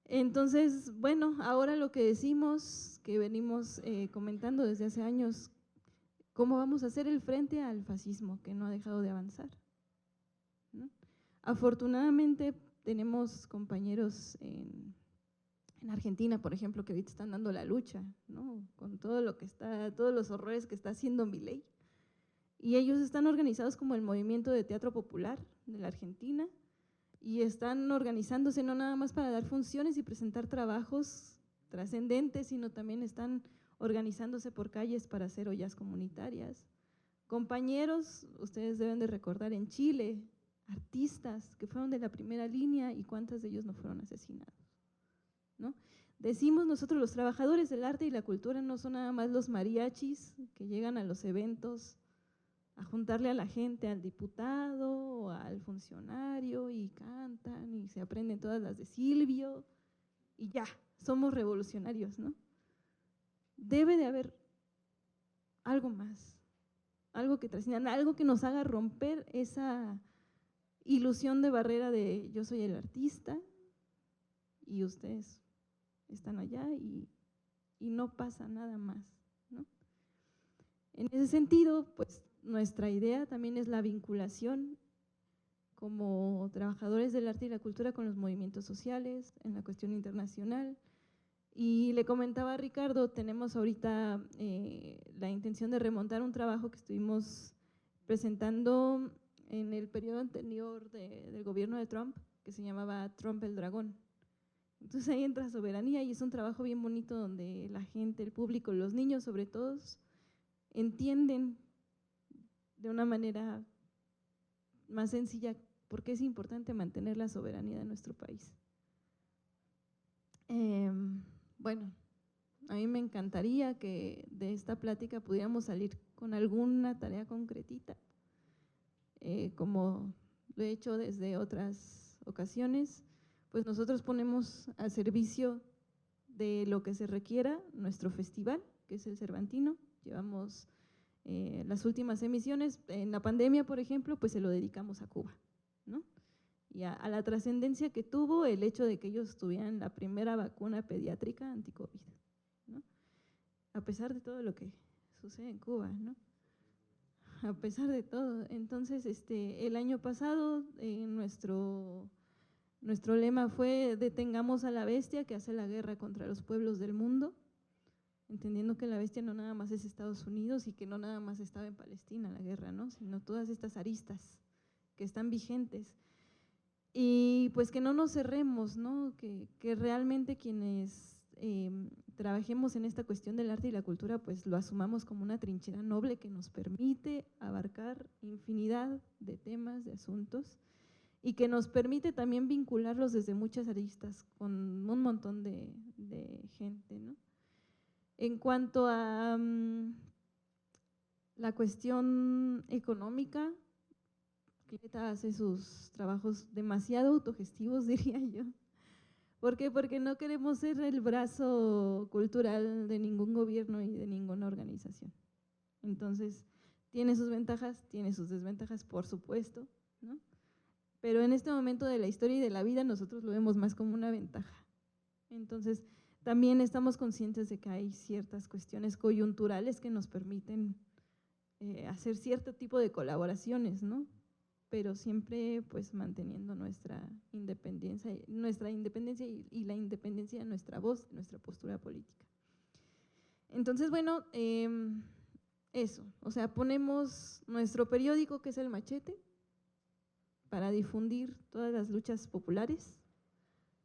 G: Entonces, bueno, ahora lo que decimos, que venimos comentando desde hace años, ¿cómo vamos a hacer el frente al fascismo que no ha dejado de avanzar, ¿no? Afortunadamente tenemos compañeros en Argentina, por ejemplo, que ahorita están dando la lucha, ¿no? Con todo lo que está, todos los horrores que está haciendo Milei. Y ellos están organizados como el Movimiento de Teatro Popular de la Argentina, y están organizándose no nada más para dar funciones y presentar trabajos trascendentes, sino también están organizándose por calles para hacer ollas comunitarias. Compañeros, ustedes deben de recordar en Chile, artistas que fueron de la primera línea y cuántos de ellos no fueron asesinados, ¿no? Decimos nosotros, los trabajadores del arte y la cultura no son nada más los mariachis que llegan a los eventos a juntarle a la gente, al diputado o al funcionario, y cantan y se aprenden todas las de Silvio y ya, somos revolucionarios, ¿no? Debe de haber algo más, algo que trascienda, algo que nos haga romper esa ilusión de barrera de yo soy el artista y ustedes están allá y no pasa nada más, ¿no? En ese sentido, pues nuestra idea también es la vinculación como trabajadores del arte y la cultura con los movimientos sociales, en la cuestión internacional. Y le comentaba a Ricardo, tenemos ahorita la intención de remontar un trabajo que estuvimos presentando en el periodo anterior del gobierno de Trump, que se llamaba Trump el Dragón. Entonces ahí entra soberanía y es un trabajo bien bonito donde la gente, el público, los niños sobre todo, entienden de una manera más sencilla por qué es importante mantener la soberanía de nuestro país. Bueno, a mí me encantaría que de esta plática pudiéramos salir con alguna tarea concretita, como lo he hecho desde otras ocasiones, pues nosotros ponemos al servicio de lo que se requiera nuestro festival, que es el Cervantino. Llevamos las últimas emisiones, en la pandemia, por ejemplo, pues se lo dedicamos a Cuba, ¿no? Y a la trascendencia que tuvo el hecho de que ellos tuvieran la primera vacuna pediátrica anti-COVID, ¿no? A pesar de todo lo que sucede en Cuba, ¿no? A pesar de todo. Entonces, el año pasado nuestro lema fue detengamos a la bestia que hace la guerra contra los pueblos del mundo, entendiendo que la bestia no nada más es Estados Unidos y que no nada más estaba en Palestina la guerra, ¿no? Sino todas estas aristas que están vigentes. Y pues que no nos cerremos, ¿no? Que realmente quienes trabajemos en esta cuestión del arte y la cultura, pues lo asumamos como una trinchera noble que nos permite abarcar infinidad de temas, de asuntos, y que nos permite también vincularlos desde muchas aristas con un montón de gente, ¿no? En cuanto a la cuestión económica, Cleta hace sus trabajos demasiado autogestivos, diría yo. ¿Por qué? Porque no queremos ser el brazo cultural de ningún gobierno y de ninguna organización. Entonces, tiene sus ventajas, tiene sus desventajas, por supuesto, ¿no? Pero en este momento de la historia y de la vida nosotros lo vemos más como una ventaja. Entonces, también estamos conscientes de que hay ciertas cuestiones coyunturales que nos permiten hacer cierto tipo de colaboraciones, ¿no? Pero siempre pues manteniendo nuestra independencia y la independencia de nuestra voz, de nuestra postura política. Entonces, bueno, eso, o sea, ponemos nuestro periódico, que es El Machete, para difundir todas las luchas populares,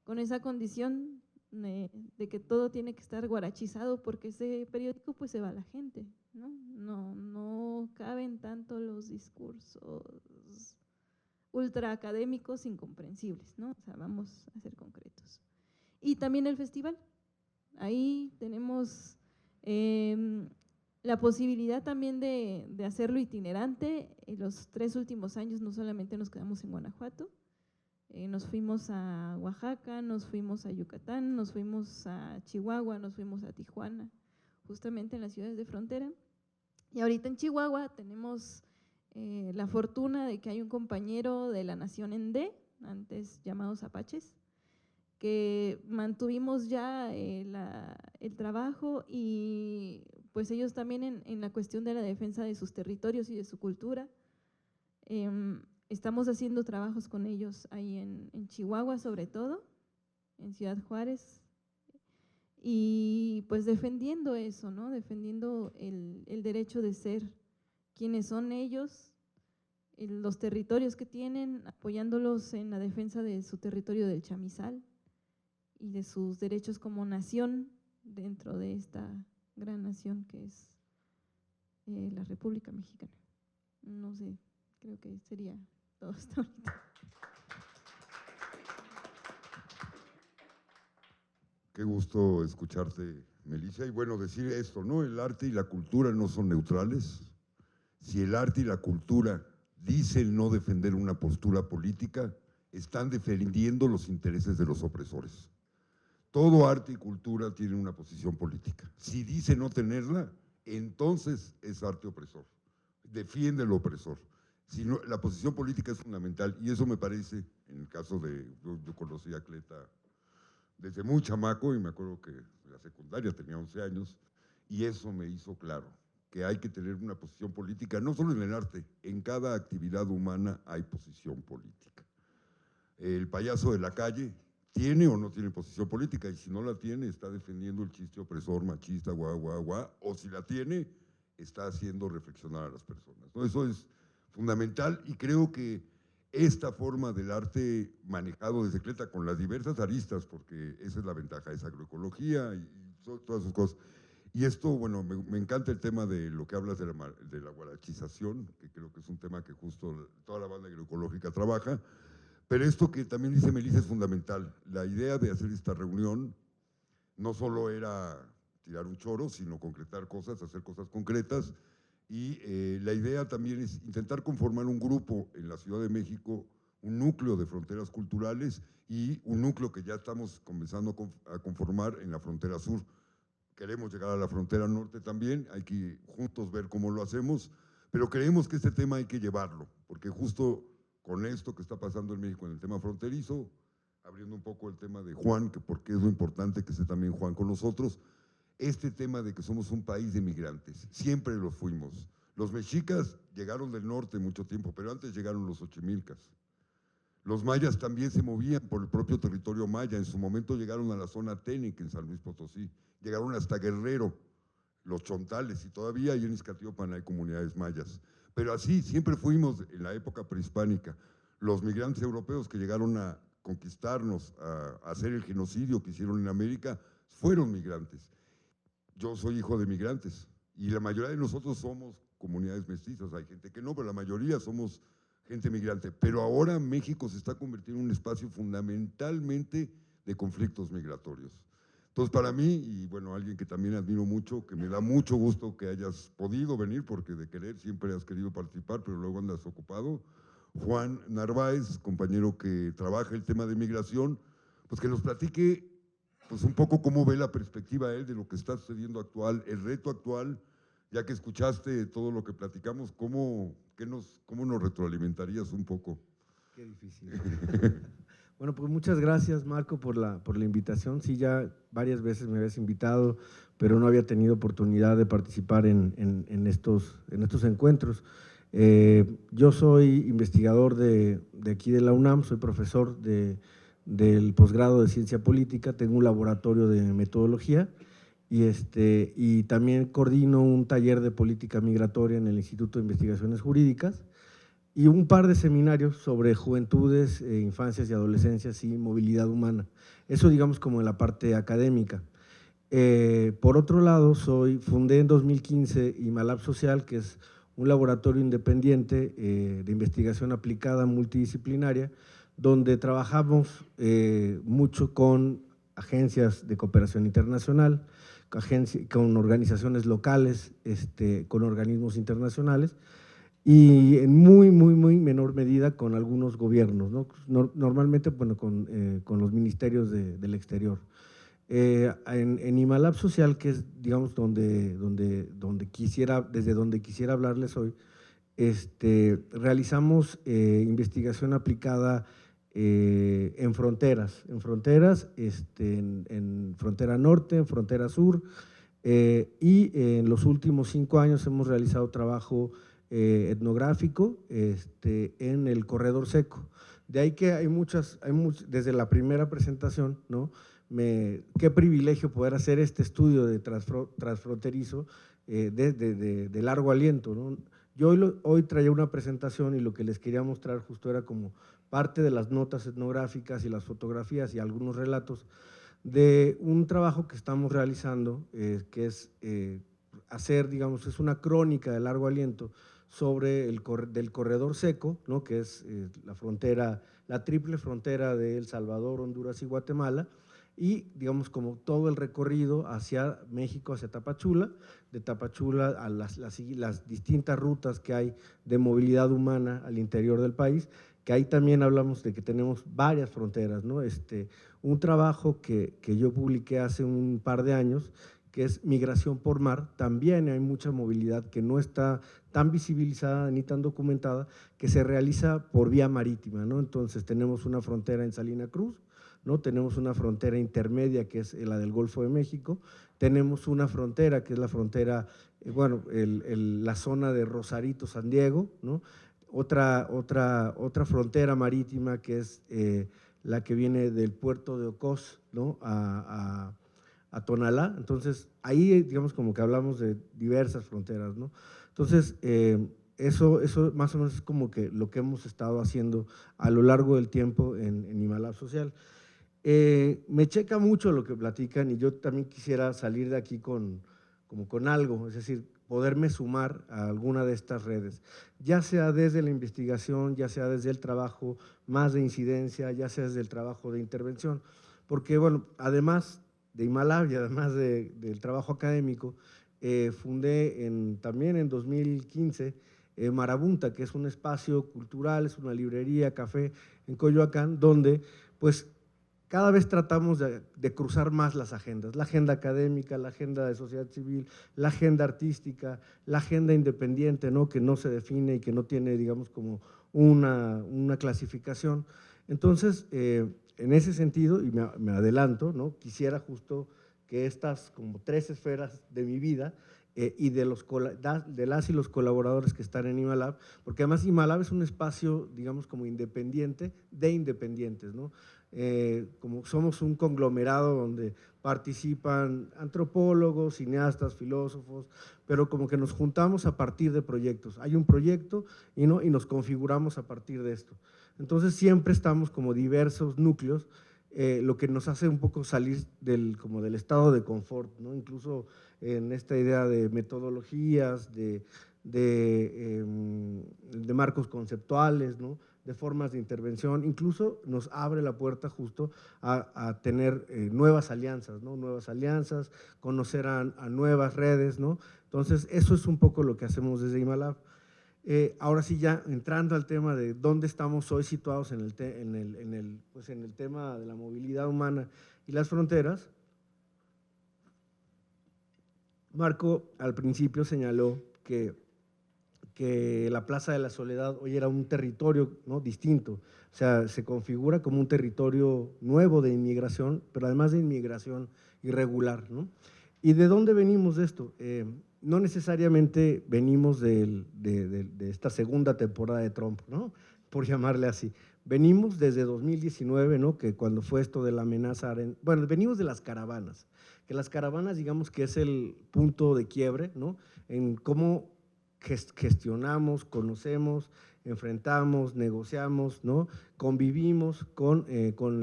G: con esa condición de que todo tiene que estar guarachizado, porque ese periódico pues se va a la gente, ¿no? No caben tanto los discursos ultra académicos incomprensibles, ¿no? O sea, vamos a ser concretos. Y también el festival, ahí tenemos la posibilidad también de hacerlo itinerante. En los 3 últimos años no solamente nos quedamos en Guanajuato, nos fuimos a Oaxaca, nos fuimos a Yucatán, nos fuimos a Chihuahua, nos fuimos a Tijuana, justamente en las ciudades de frontera. Y ahorita en Chihuahua tenemos la fortuna de que hay un compañero de la Nación Endé, antes llamados apaches, que mantuvimos ya el trabajo y pues ellos también en la cuestión de la defensa de sus territorios y de su cultura. Estamos haciendo trabajos con ellos ahí en Chihuahua sobre todo, en Ciudad Juárez, y pues defendiendo eso, ¿no? Defendiendo el derecho de ser quienes son ellos, los territorios que tienen, apoyándolos en la defensa de su territorio del chamizal y de sus derechos como nación dentro de esta gran nación que es la República Mexicana. No sé, creo que sería todo hasta ahorita.
A: Qué gusto escucharte, Melissa. Y bueno, decir esto, ¿no? El arte y la cultura no son neutrales. Si el arte y la cultura dicen no defender una postura política, están defendiendo los intereses de los opresores. Todo arte y cultura tiene una posición política. Si dice no tenerla, entonces es arte opresor, defiende al opresor. Si no, la posición política es fundamental y eso me parece, en el caso de, yo conocí a Cleta desde muy chamaco y me acuerdo que en la secundaria tenía 11 años y eso me hizo claro, que hay que tener una posición política, no solo en el arte, en cada actividad humana hay posición política. El payaso de la calle tiene o no tiene posición política, y si no la tiene, está defendiendo el chiste opresor, machista, o si la tiene, está haciendo reflexionar a las personas, ¿no? Eso es fundamental, y creo que esta forma del arte manejado de secreta con las diversas aristas, porque esa es la ventaja, es agroecología y todas sus cosas. Y esto, bueno, me encanta el tema de lo que hablas de la guarachización, que creo que es un tema que justo toda la banda agroecológica trabaja, pero esto que también dice Melissa es fundamental. La idea de hacer esta reunión no solo era tirar un choro, sino concretar cosas, hacer cosas concretas, y la idea también es intentar conformar un grupo en la Ciudad de México, un núcleo de fronteras culturales y un núcleo que ya estamos comenzando a conformar en la frontera sur. Queremos llegar a la frontera norte también, hay que juntos ver cómo lo hacemos, pero creemos que este tema hay que llevarlo, porque justo con esto que está pasando en México en el tema fronterizo, abriendo un poco el tema de Juan, que porque es lo importante que esté también Juan con nosotros, este tema de que somos un país de migrantes, siempre lo fuimos. Los mexicas llegaron del norte mucho tiempo, pero antes llegaron los ochimilcas. Los mayas también se movían por el propio territorio maya, en su momento llegaron a la zona Tenec en San Luis Potosí, llegaron hasta Guerrero, los chontales, y todavía ahí en Izcatiopan hay comunidades mayas. Pero así siempre fuimos en la época prehispánica. Los migrantes europeos que llegaron a conquistarnos, a hacer el genocidio que hicieron en América, fueron migrantes. Yo soy hijo de migrantes y la mayoría de nosotros somos comunidades mestizas, hay gente que no, pero la mayoría somos gente migrante. Pero ahora México se está convirtiendo en un espacio fundamentalmente de conflictos migratorios. Entonces, para mí, y bueno, alguien que también admiro mucho, que me da mucho gusto que hayas podido venir, porque de querer siempre has querido participar, pero luego andas ocupado, Juan Narváez, compañero que trabaja el tema de migración, pues que nos platique pues un poco cómo ve la perspectiva él de lo que está sucediendo actual, el reto actual, ya que escuchaste todo lo que platicamos, ¿cómo nos retroalimentarías un poco?
H: Qué difícil. Bueno, pues muchas gracias, Marco, por la invitación. Sí, ya varias veces me habías invitado, pero no había tenido oportunidad de participar en estos encuentros. Yo soy investigador de aquí de la UNAM, soy profesor del posgrado de Ciencia Política, tengo un laboratorio de metodología y también coordino un taller de política migratoria en el Instituto de Investigaciones Jurídicas y un par de seminarios sobre juventudes, infancias y adolescencias y movilidad humana. Eso digamos como en la parte académica. Por otro lado, fundé en 2015 Imalab Social, que es un laboratorio independiente de investigación aplicada multidisciplinaria, donde trabajamos mucho con agencias de cooperación internacional, con organizaciones locales, con organismos internacionales y en muy menor medida con algunos gobiernos, ¿no? Normalmente bueno, con los ministerios del exterior. En Imalab Social, que es digamos desde donde quisiera hablarles hoy, realizamos investigación aplicada en fronteras, en frontera norte, en frontera sur, y en los últimos 5 años hemos realizado trabajo etnográfico en el corredor seco. De ahí que hay muchas, desde la primera presentación, ¿no? Qué privilegio poder hacer este estudio de transfronterizo de largo aliento, ¿no? Yo hoy traía una presentación y lo que les quería mostrar justo era como parte de las notas etnográficas y las fotografías y algunos relatos de un trabajo que estamos realizando, que es hacer, digamos, es una crónica de largo aliento sobre del corredor seco, ¿no? Que es la frontera, la triple frontera de El Salvador, Honduras y Guatemala, y digamos como todo el recorrido hacia México, hacia Tapachula, de Tapachula a las distintas rutas que hay de movilidad humana al interior del país, que ahí también hablamos de que tenemos varias fronteras, ¿no? Un trabajo que yo publiqué hace un par de años, que es Migración por Mar, también hay mucha movilidad que no está tan visibilizada ni tan documentada, que se realiza por vía marítima, ¿no? Entonces tenemos una frontera en Salina Cruz, ¿no? Tenemos una frontera intermedia que es la del Golfo de México, tenemos una frontera que es la frontera bueno, la zona de Rosarito, San Diego, ¿no? Otra frontera marítima que es la que viene del puerto de Ocos, ¿no? a Tonalá. Entonces, ahí digamos como que hablamos de diversas fronteras, ¿no? Entonces, eso más o menos es como que lo que hemos estado haciendo a lo largo del tiempo en Imalab Social. Me checa mucho lo que platican y yo también quisiera salir de aquí como con algo, es decir, poderme sumar a alguna de estas redes, ya sea desde la investigación, ya sea desde el trabajo más de incidencia, ya sea desde el trabajo de intervención, porque bueno, además de Imalab y además del trabajo académico, fundé también en 2015 Marabunta, que es un espacio cultural, es una librería, café en Coyoacán, donde pues cada vez tratamos de cruzar más las agendas, la agenda académica, la agenda de sociedad civil, la agenda artística, la agenda independiente, ¿no? Que no se define y que no tiene, digamos, como una clasificación. Entonces, en ese sentido, y me adelanto, ¿no? Quisiera justo que estas como 3 esferas de mi vida y de las y los colaboradores que están en Imalab, porque además Imalab es un espacio, digamos, como independiente de independientes, ¿no? Como somos un conglomerado donde participan antropólogos, cineastas, filósofos, pero como que nos juntamos a partir de proyectos. Hay un proyecto y nos configuramos a partir de esto. Entonces siempre estamos como diversos núcleos, lo que nos hace un poco salir como del estado de confort, ¿no? Incluso en esta idea de metodologías, de marcos conceptuales, ¿no? De formas de intervención, incluso nos abre la puerta justo a tener nuevas alianzas, ¿no? Nuevas alianzas, conocer a nuevas redes, ¿no? Entonces, eso es un poco lo que hacemos desde Imalab. Ahora sí, ya entrando al tema de dónde estamos hoy situados en el tema de la movilidad humana y las fronteras, Marco al principio señaló que la Plaza de la Soledad hoy era un territorio, ¿no? Distinto, o sea, se configura como un territorio nuevo de inmigración, pero además de inmigración irregular, ¿no? ¿Y de dónde venimos de esto? No necesariamente venimos de esta segunda temporada de Trump, ¿no? Por llamarle así. Venimos desde 2019, ¿no? Que cuando fue esto de la amenaza, bueno, venimos de las caravanas, que las caravanas digamos que es el punto de quiebre, ¿no? En cómo gestionamos, conocemos, enfrentamos, negociamos, ¿no? Convivimos con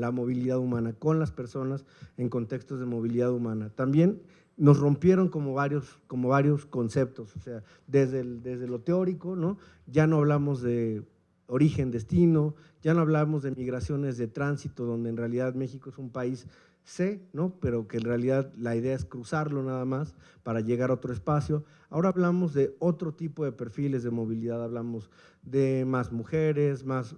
H: la movilidad humana, con las personas en contextos de movilidad humana. También nos rompieron como varios conceptos, o sea, desde lo teórico, ¿no? Ya no hablamos de origen, destino, ya no hablamos de migraciones de tránsito, donde en realidad México es un país C, ¿no? Pero que en realidad la idea es cruzarlo nada más para llegar a otro espacio. Ahora hablamos de otro tipo de perfiles de movilidad, hablamos de más mujeres, más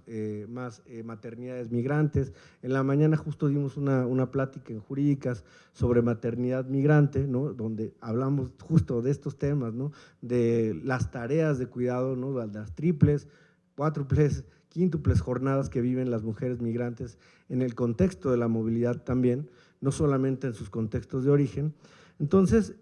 H: maternidades migrantes. En la mañana justo dimos una plática en Jurídicas sobre maternidad migrante, ¿no? Donde hablamos justo de estos temas, ¿no? De las tareas de cuidado, ¿no? Las triples, cuádruples, quíntuples jornadas que viven las mujeres migrantes en el contexto de la movilidad también, no solamente en sus contextos de origen. Entonces,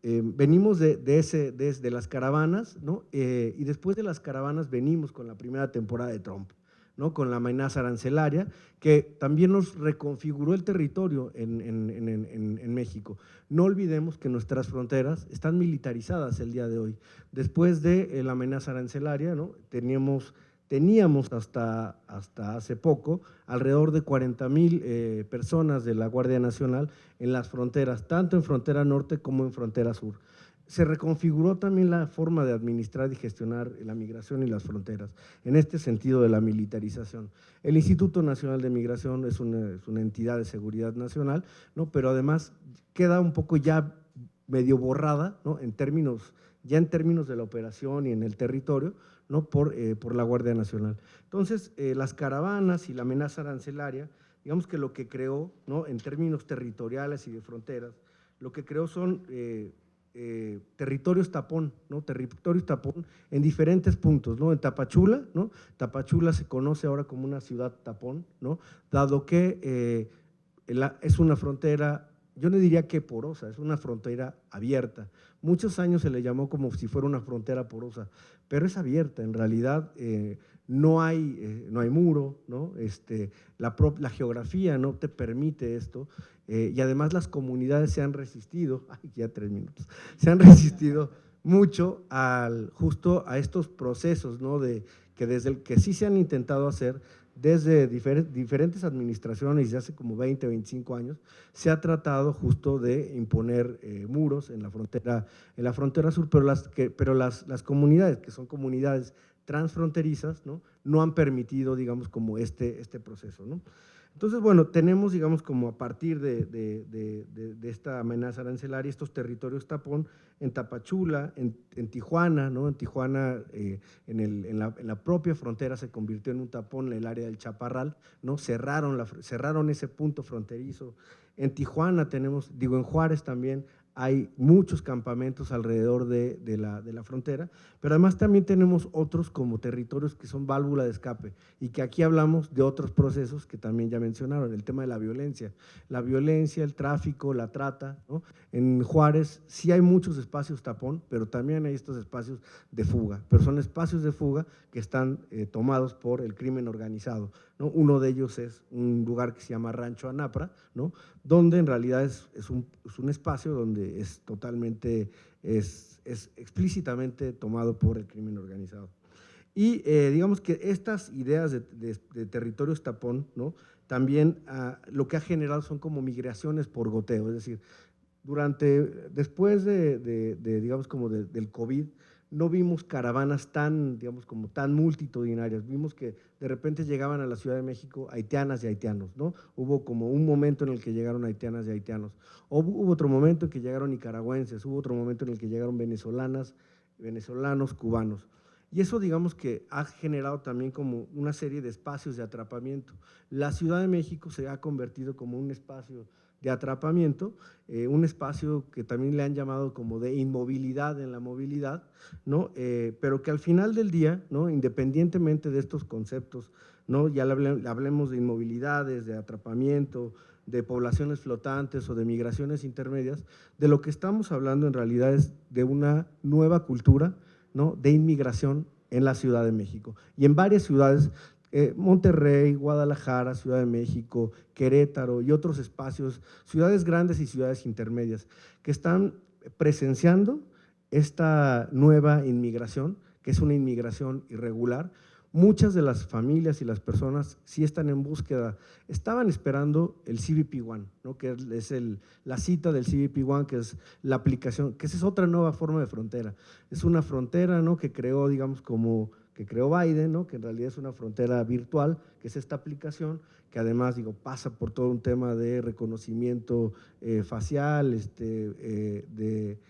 H: venimos desde las caravanas, ¿no? Y después de las caravanas venimos con la primera temporada de Trump, ¿no? Con la amenaza arancelaria, que también nos reconfiguró el territorio en México. No olvidemos que nuestras fronteras están militarizadas el día de hoy. Después de la amenaza arancelaria, ¿no? Teníamos hasta hace poco alrededor de 40,000 personas de la Guardia Nacional en las fronteras, tanto en frontera norte como en frontera sur. Se reconfiguró también la forma de administrar y gestionar la migración y las fronteras, en este sentido de la militarización. El Instituto Nacional de Migración es una entidad de seguridad nacional, ¿no? Pero además queda un poco ya medio borrada, ¿no? en términos de la operación y en el territorio, ¿no? por la Guardia Nacional. Entonces, las caravanas y la amenaza arancelaria, digamos que lo que creó, ¿no? en términos territoriales y de fronteras, lo que creó son territorios tapón, ¿no? Territorios tapón en diferentes puntos, ¿no? En Tapachula, ¿no? Tapachula se conoce ahora como una ciudad tapón, ¿no? Dado que es una frontera, yo no diría que porosa, es una frontera abierta, Muchos años se le llamó como si fuera una frontera porosa, pero es abierta, en realidad no hay muro, ¿no? La geografía no te permite esto, y además las comunidades se han resistido, ya 3 minutos, se han resistido mucho justo a estos procesos, ¿no? Que sí se han intentado hacer desde diferentes administraciones, desde hace como 20, 25 años, se ha tratado justo de imponer muros en la frontera sur, pero las comunidades, que son comunidades transfronterizas, no han permitido, digamos, como este proceso, ¿no? Entonces, bueno, tenemos, digamos, como a partir de esta amenaza arancelaria, estos territorios tapón en Tapachula, en Tijuana, ¿no? En Tijuana, en la propia frontera se convirtió en un tapón el área del Chaparral, ¿no? Cerraron ese punto fronterizo. En Tijuana tenemos, en Juárez también, hay muchos campamentos alrededor de la frontera, pero además también tenemos otros como territorios que son válvula de escape y que aquí hablamos de otros procesos que también ya mencionaron, el tema de la violencia, el tráfico, la trata, ¿no? En Juárez sí hay muchos espacios tapón, pero también hay estos espacios de fuga, pero son espacios de fuga que están tomados por el crimen organizado, ¿no? Uno de ellos es un lugar que se llama Rancho Anapra, ¿no? Donde en realidad es un espacio donde es totalmente, es explícitamente tomado por el crimen organizado. Y digamos que estas ideas de territorios tapón, ¿no? También lo que ha generado son como migraciones por goteo, es decir, después digamos como del COVID, no vimos caravanas digamos, como tan multitudinarias, vimos que de repente llegaban a la Ciudad de México haitianas y haitianos, ¿no? Hubo como un momento en el que llegaron haitianas y haitianos, hubo otro momento en que llegaron nicaragüenses, hubo otro momento en el que llegaron venezolanos, cubanos. Y eso, digamos, que ha generado también como una serie de espacios de atrapamiento. La Ciudad de México se ha convertido como un espacio de atrapamiento, un espacio que también le han llamado como de inmovilidad en la movilidad, ¿no? Pero que al final del día, ¿no? Independientemente de estos conceptos, ¿no? Ya hablemos de inmovilidades, de atrapamiento, de poblaciones flotantes o de migraciones intermedias, de lo que estamos hablando en realidad es de una nueva cultura, ¿no? De inmigración en la Ciudad de México y en varias ciudades, Monterrey, Guadalajara, Ciudad de México, Querétaro y otros espacios, ciudades grandes y ciudades intermedias, que están presenciando esta nueva inmigración, que es una inmigración irregular. Muchas de las familias y las personas sí están en búsqueda, estaban esperando el CBP One, ¿no? Que es la cita del CBP One, que es la aplicación, que esa es otra nueva forma de frontera. Es una frontera, ¿no? Que creó, digamos, que creó Biden, ¿no? Que en realidad es una frontera virtual, que es esta aplicación, que además, pasa por todo un tema de reconocimiento facial, de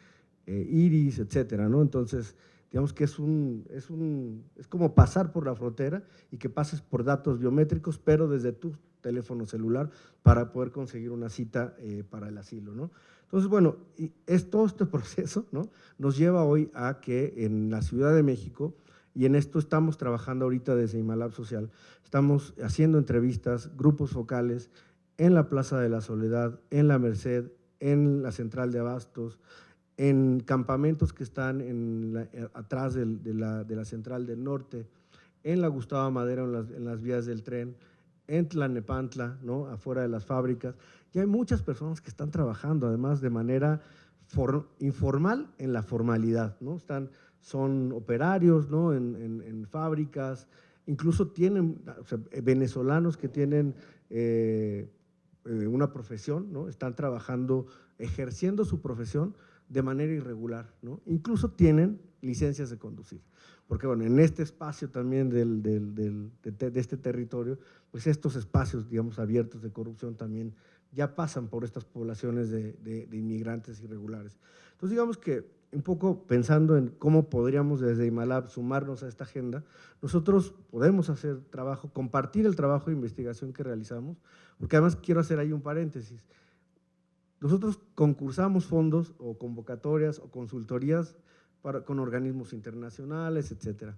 H: iris, etcétera, ¿no? Entonces, digamos que es como pasar por la frontera y que pases por datos biométricos, pero desde tu teléfono celular para poder conseguir una cita para el asilo, ¿no? Entonces, bueno, todo este proceso, ¿no? Nos lleva hoy a que en la Ciudad de México, y en esto estamos trabajando ahorita desde Imalab Social, estamos haciendo entrevistas, grupos focales en la Plaza de la Soledad, en la Merced, en la Central de Abastos, en campamentos que están atrás de la Central del Norte, en la Gustavo Madero, en las vías del tren, en Tlalnepantla, ¿no? Afuera de las fábricas. Y hay muchas personas que están trabajando, además, de manera informal en la formalidad, ¿no? Son operarios, ¿no? En fábricas, incluso tienen venezolanos que tienen una profesión, ¿no? Están trabajando, ejerciendo su profesión de manera irregular, ¿no? Incluso tienen licencias de conducir, porque bueno, en este espacio también de este territorio, pues estos espacios, digamos, abiertos de corrupción también ya pasan por estas poblaciones de inmigrantes irregulares. Entonces, digamos que un poco pensando en cómo podríamos desde Imalab sumarnos a esta agenda, nosotros podemos hacer trabajo, compartir el trabajo de investigación que realizamos, porque además quiero hacer ahí un paréntesis. Nosotros concursamos fondos o convocatorias o consultorías con organismos internacionales, etcétera.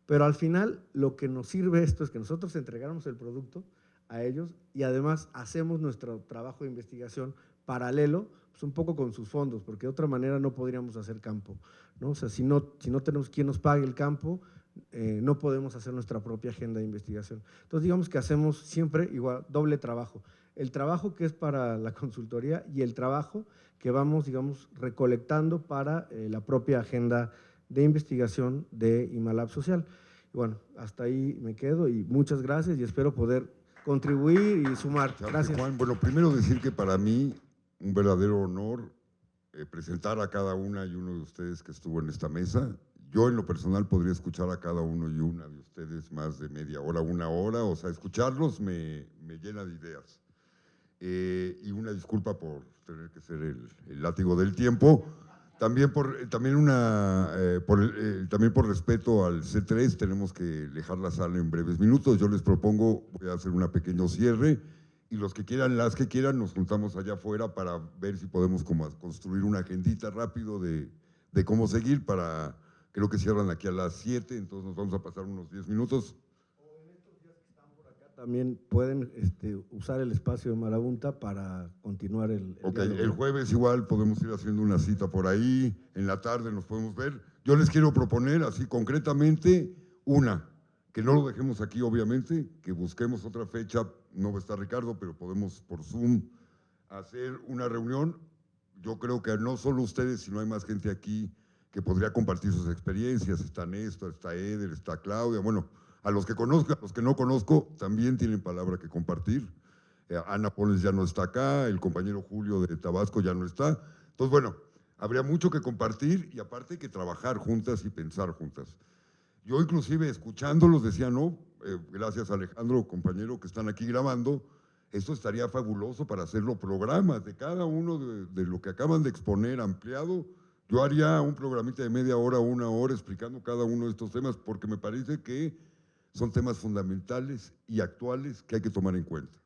H: Pero al final lo que nos sirve esto es que nosotros entregamos el producto a ellos y además hacemos nuestro trabajo de investigación paralelo pues un poco con sus fondos, porque de otra manera no podríamos hacer campo, ¿no? O sea, si no tenemos quien nos pague el campo, no podemos hacer nuestra propia agenda de investigación. Entonces, digamos que hacemos siempre igual, doble trabajo. El trabajo que es para la consultoría y el trabajo que vamos, digamos, recolectando para la propia agenda de investigación de Imalab Social. Y bueno, hasta ahí me quedo y muchas gracias y espero poder contribuir y sumar. Gracias.
A: Juan, bueno, primero decir que para mí un verdadero honor presentar a cada una y uno de ustedes que estuvo en esta mesa. Yo en lo personal podría escuchar a cada uno y una de ustedes más de media hora, una hora, o sea, escucharlos me llena de ideas. Y una disculpa por tener que ser el látigo del tiempo. También por respeto al C3 tenemos que dejar la sala en breves minutos. Yo les propongo, voy a hacer un pequeño cierre y los que quieran, las que quieran, nos juntamos allá afuera para ver si podemos como construir una agendita rápido de cómo seguir para, creo que cierran aquí a las 7, entonces nos vamos a pasar unos 10 minutos.
H: También pueden usar el espacio de Marabunta para continuar el
A: Ok,
H: diálogo.
A: el jueves igual podemos ir haciendo una cita por ahí, en la tarde nos podemos ver. Yo les quiero proponer así concretamente que no lo dejemos aquí obviamente, que busquemos otra fecha, no va a estar Ricardo, pero podemos por Zoom hacer una reunión. Yo creo que no solo ustedes, sino hay más gente aquí que podría compartir sus experiencias. Está Néstor, está Eder, está Claudia, bueno, a los que conozco, a los que no conozco, también tienen palabra que compartir. Ana Poles ya no está acá, el compañero Julio de Tabasco ya no está. Entonces, bueno, habría mucho que compartir y aparte que trabajar juntas y pensar juntas. Yo inclusive escuchándolos decía, no, gracias Alejandro, compañero, que están aquí grabando, esto estaría fabuloso para hacerlo programas de cada uno de lo que acaban de exponer ampliado. Yo haría un programita de media hora o una hora explicando cada uno de estos temas porque me parece que son temas fundamentales y actuales que hay que tomar en cuenta.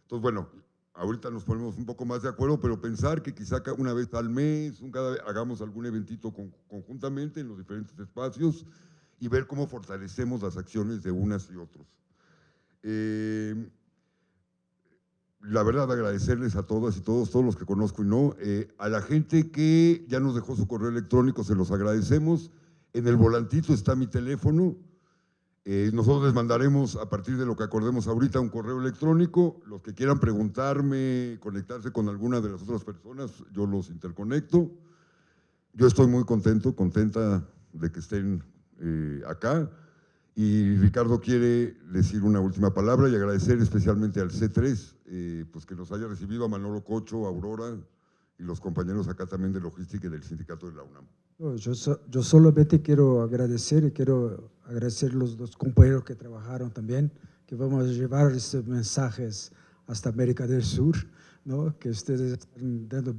A: Entonces, bueno, ahorita nos ponemos un poco más de acuerdo, pero pensar que quizá una vez al mes, hagamos algún eventito conjuntamente en los diferentes espacios y ver cómo fortalecemos las acciones de unas y otros. La verdad, agradecerles a todas y todos los que conozco y no. A la gente que ya nos dejó su correo electrónico, se los agradecemos. En el volantito está mi teléfono. Nosotros les mandaremos, a partir de lo que acordemos ahorita, un correo electrónico. Los que quieran preguntarme, conectarse con alguna de las otras personas, yo los interconecto. Yo estoy muy contenta de que estén acá. Y Ricardo quiere decir una última palabra y agradecer especialmente al C3, pues que nos haya recibido, a Manolo Cocho, a Aurora y los compañeros acá también de logística y del sindicato de la UNAM.
B: Yo solamente quiero agradecer y quiero agradecer a los dos compañeros que trabajaron también, que vamos a llevar estos mensajes hasta América del Sur, ¿no? Que ustedes están dando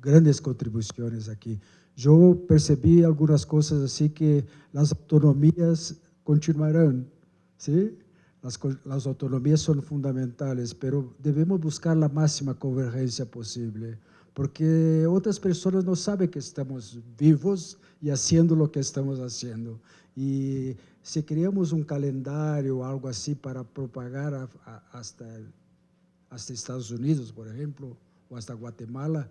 B: grandes contribuciones aquí. Yo percibí algunas cosas así que las autonomías continuarán, ¿sí? Las autonomías son fundamentales, pero debemos buscar la máxima convergencia posible, porque otras personas no saben que estamos vivos y haciendo lo que estamos haciendo. Y si queríamos un calendario o algo así para propagar hasta Estados Unidos, por ejemplo, o hasta Guatemala,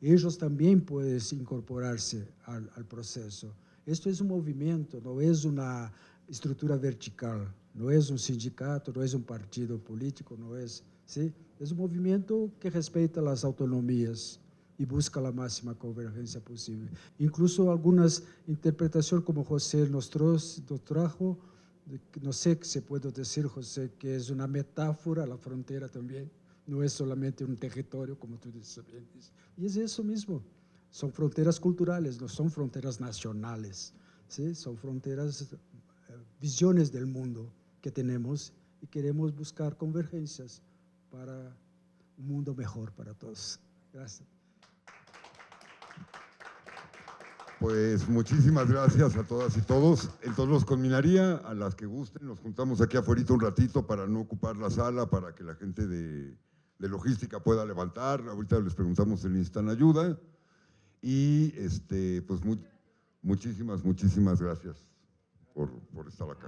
B: ellos también pueden incorporarse al proceso. Esto es un movimiento, no es una estructura vertical, no es un sindicato, no es un partido político, no es, ¿sí? Es un movimiento que respeta las autonomías y busca la máxima convergencia posible. Incluso algunas interpretaciones como José nos trajo, no sé si puedo decir, José, que es una metáfora, la frontera también, no es solamente un territorio, como tú dices. Y es eso mismo, son fronteras culturales, no son fronteras nacionales, ¿sí? Son fronteras, visiones del mundo que tenemos y queremos buscar convergencias para un mundo mejor para todos. Gracias.
A: Pues muchísimas gracias a todas y todos. Entonces los combinaría, a las que gusten, nos juntamos aquí afuera un ratito para no ocupar la sala, para que la gente de logística pueda levantar. Ahorita les preguntamos si necesitan ayuda. Y pues muchísimas gracias por estar acá.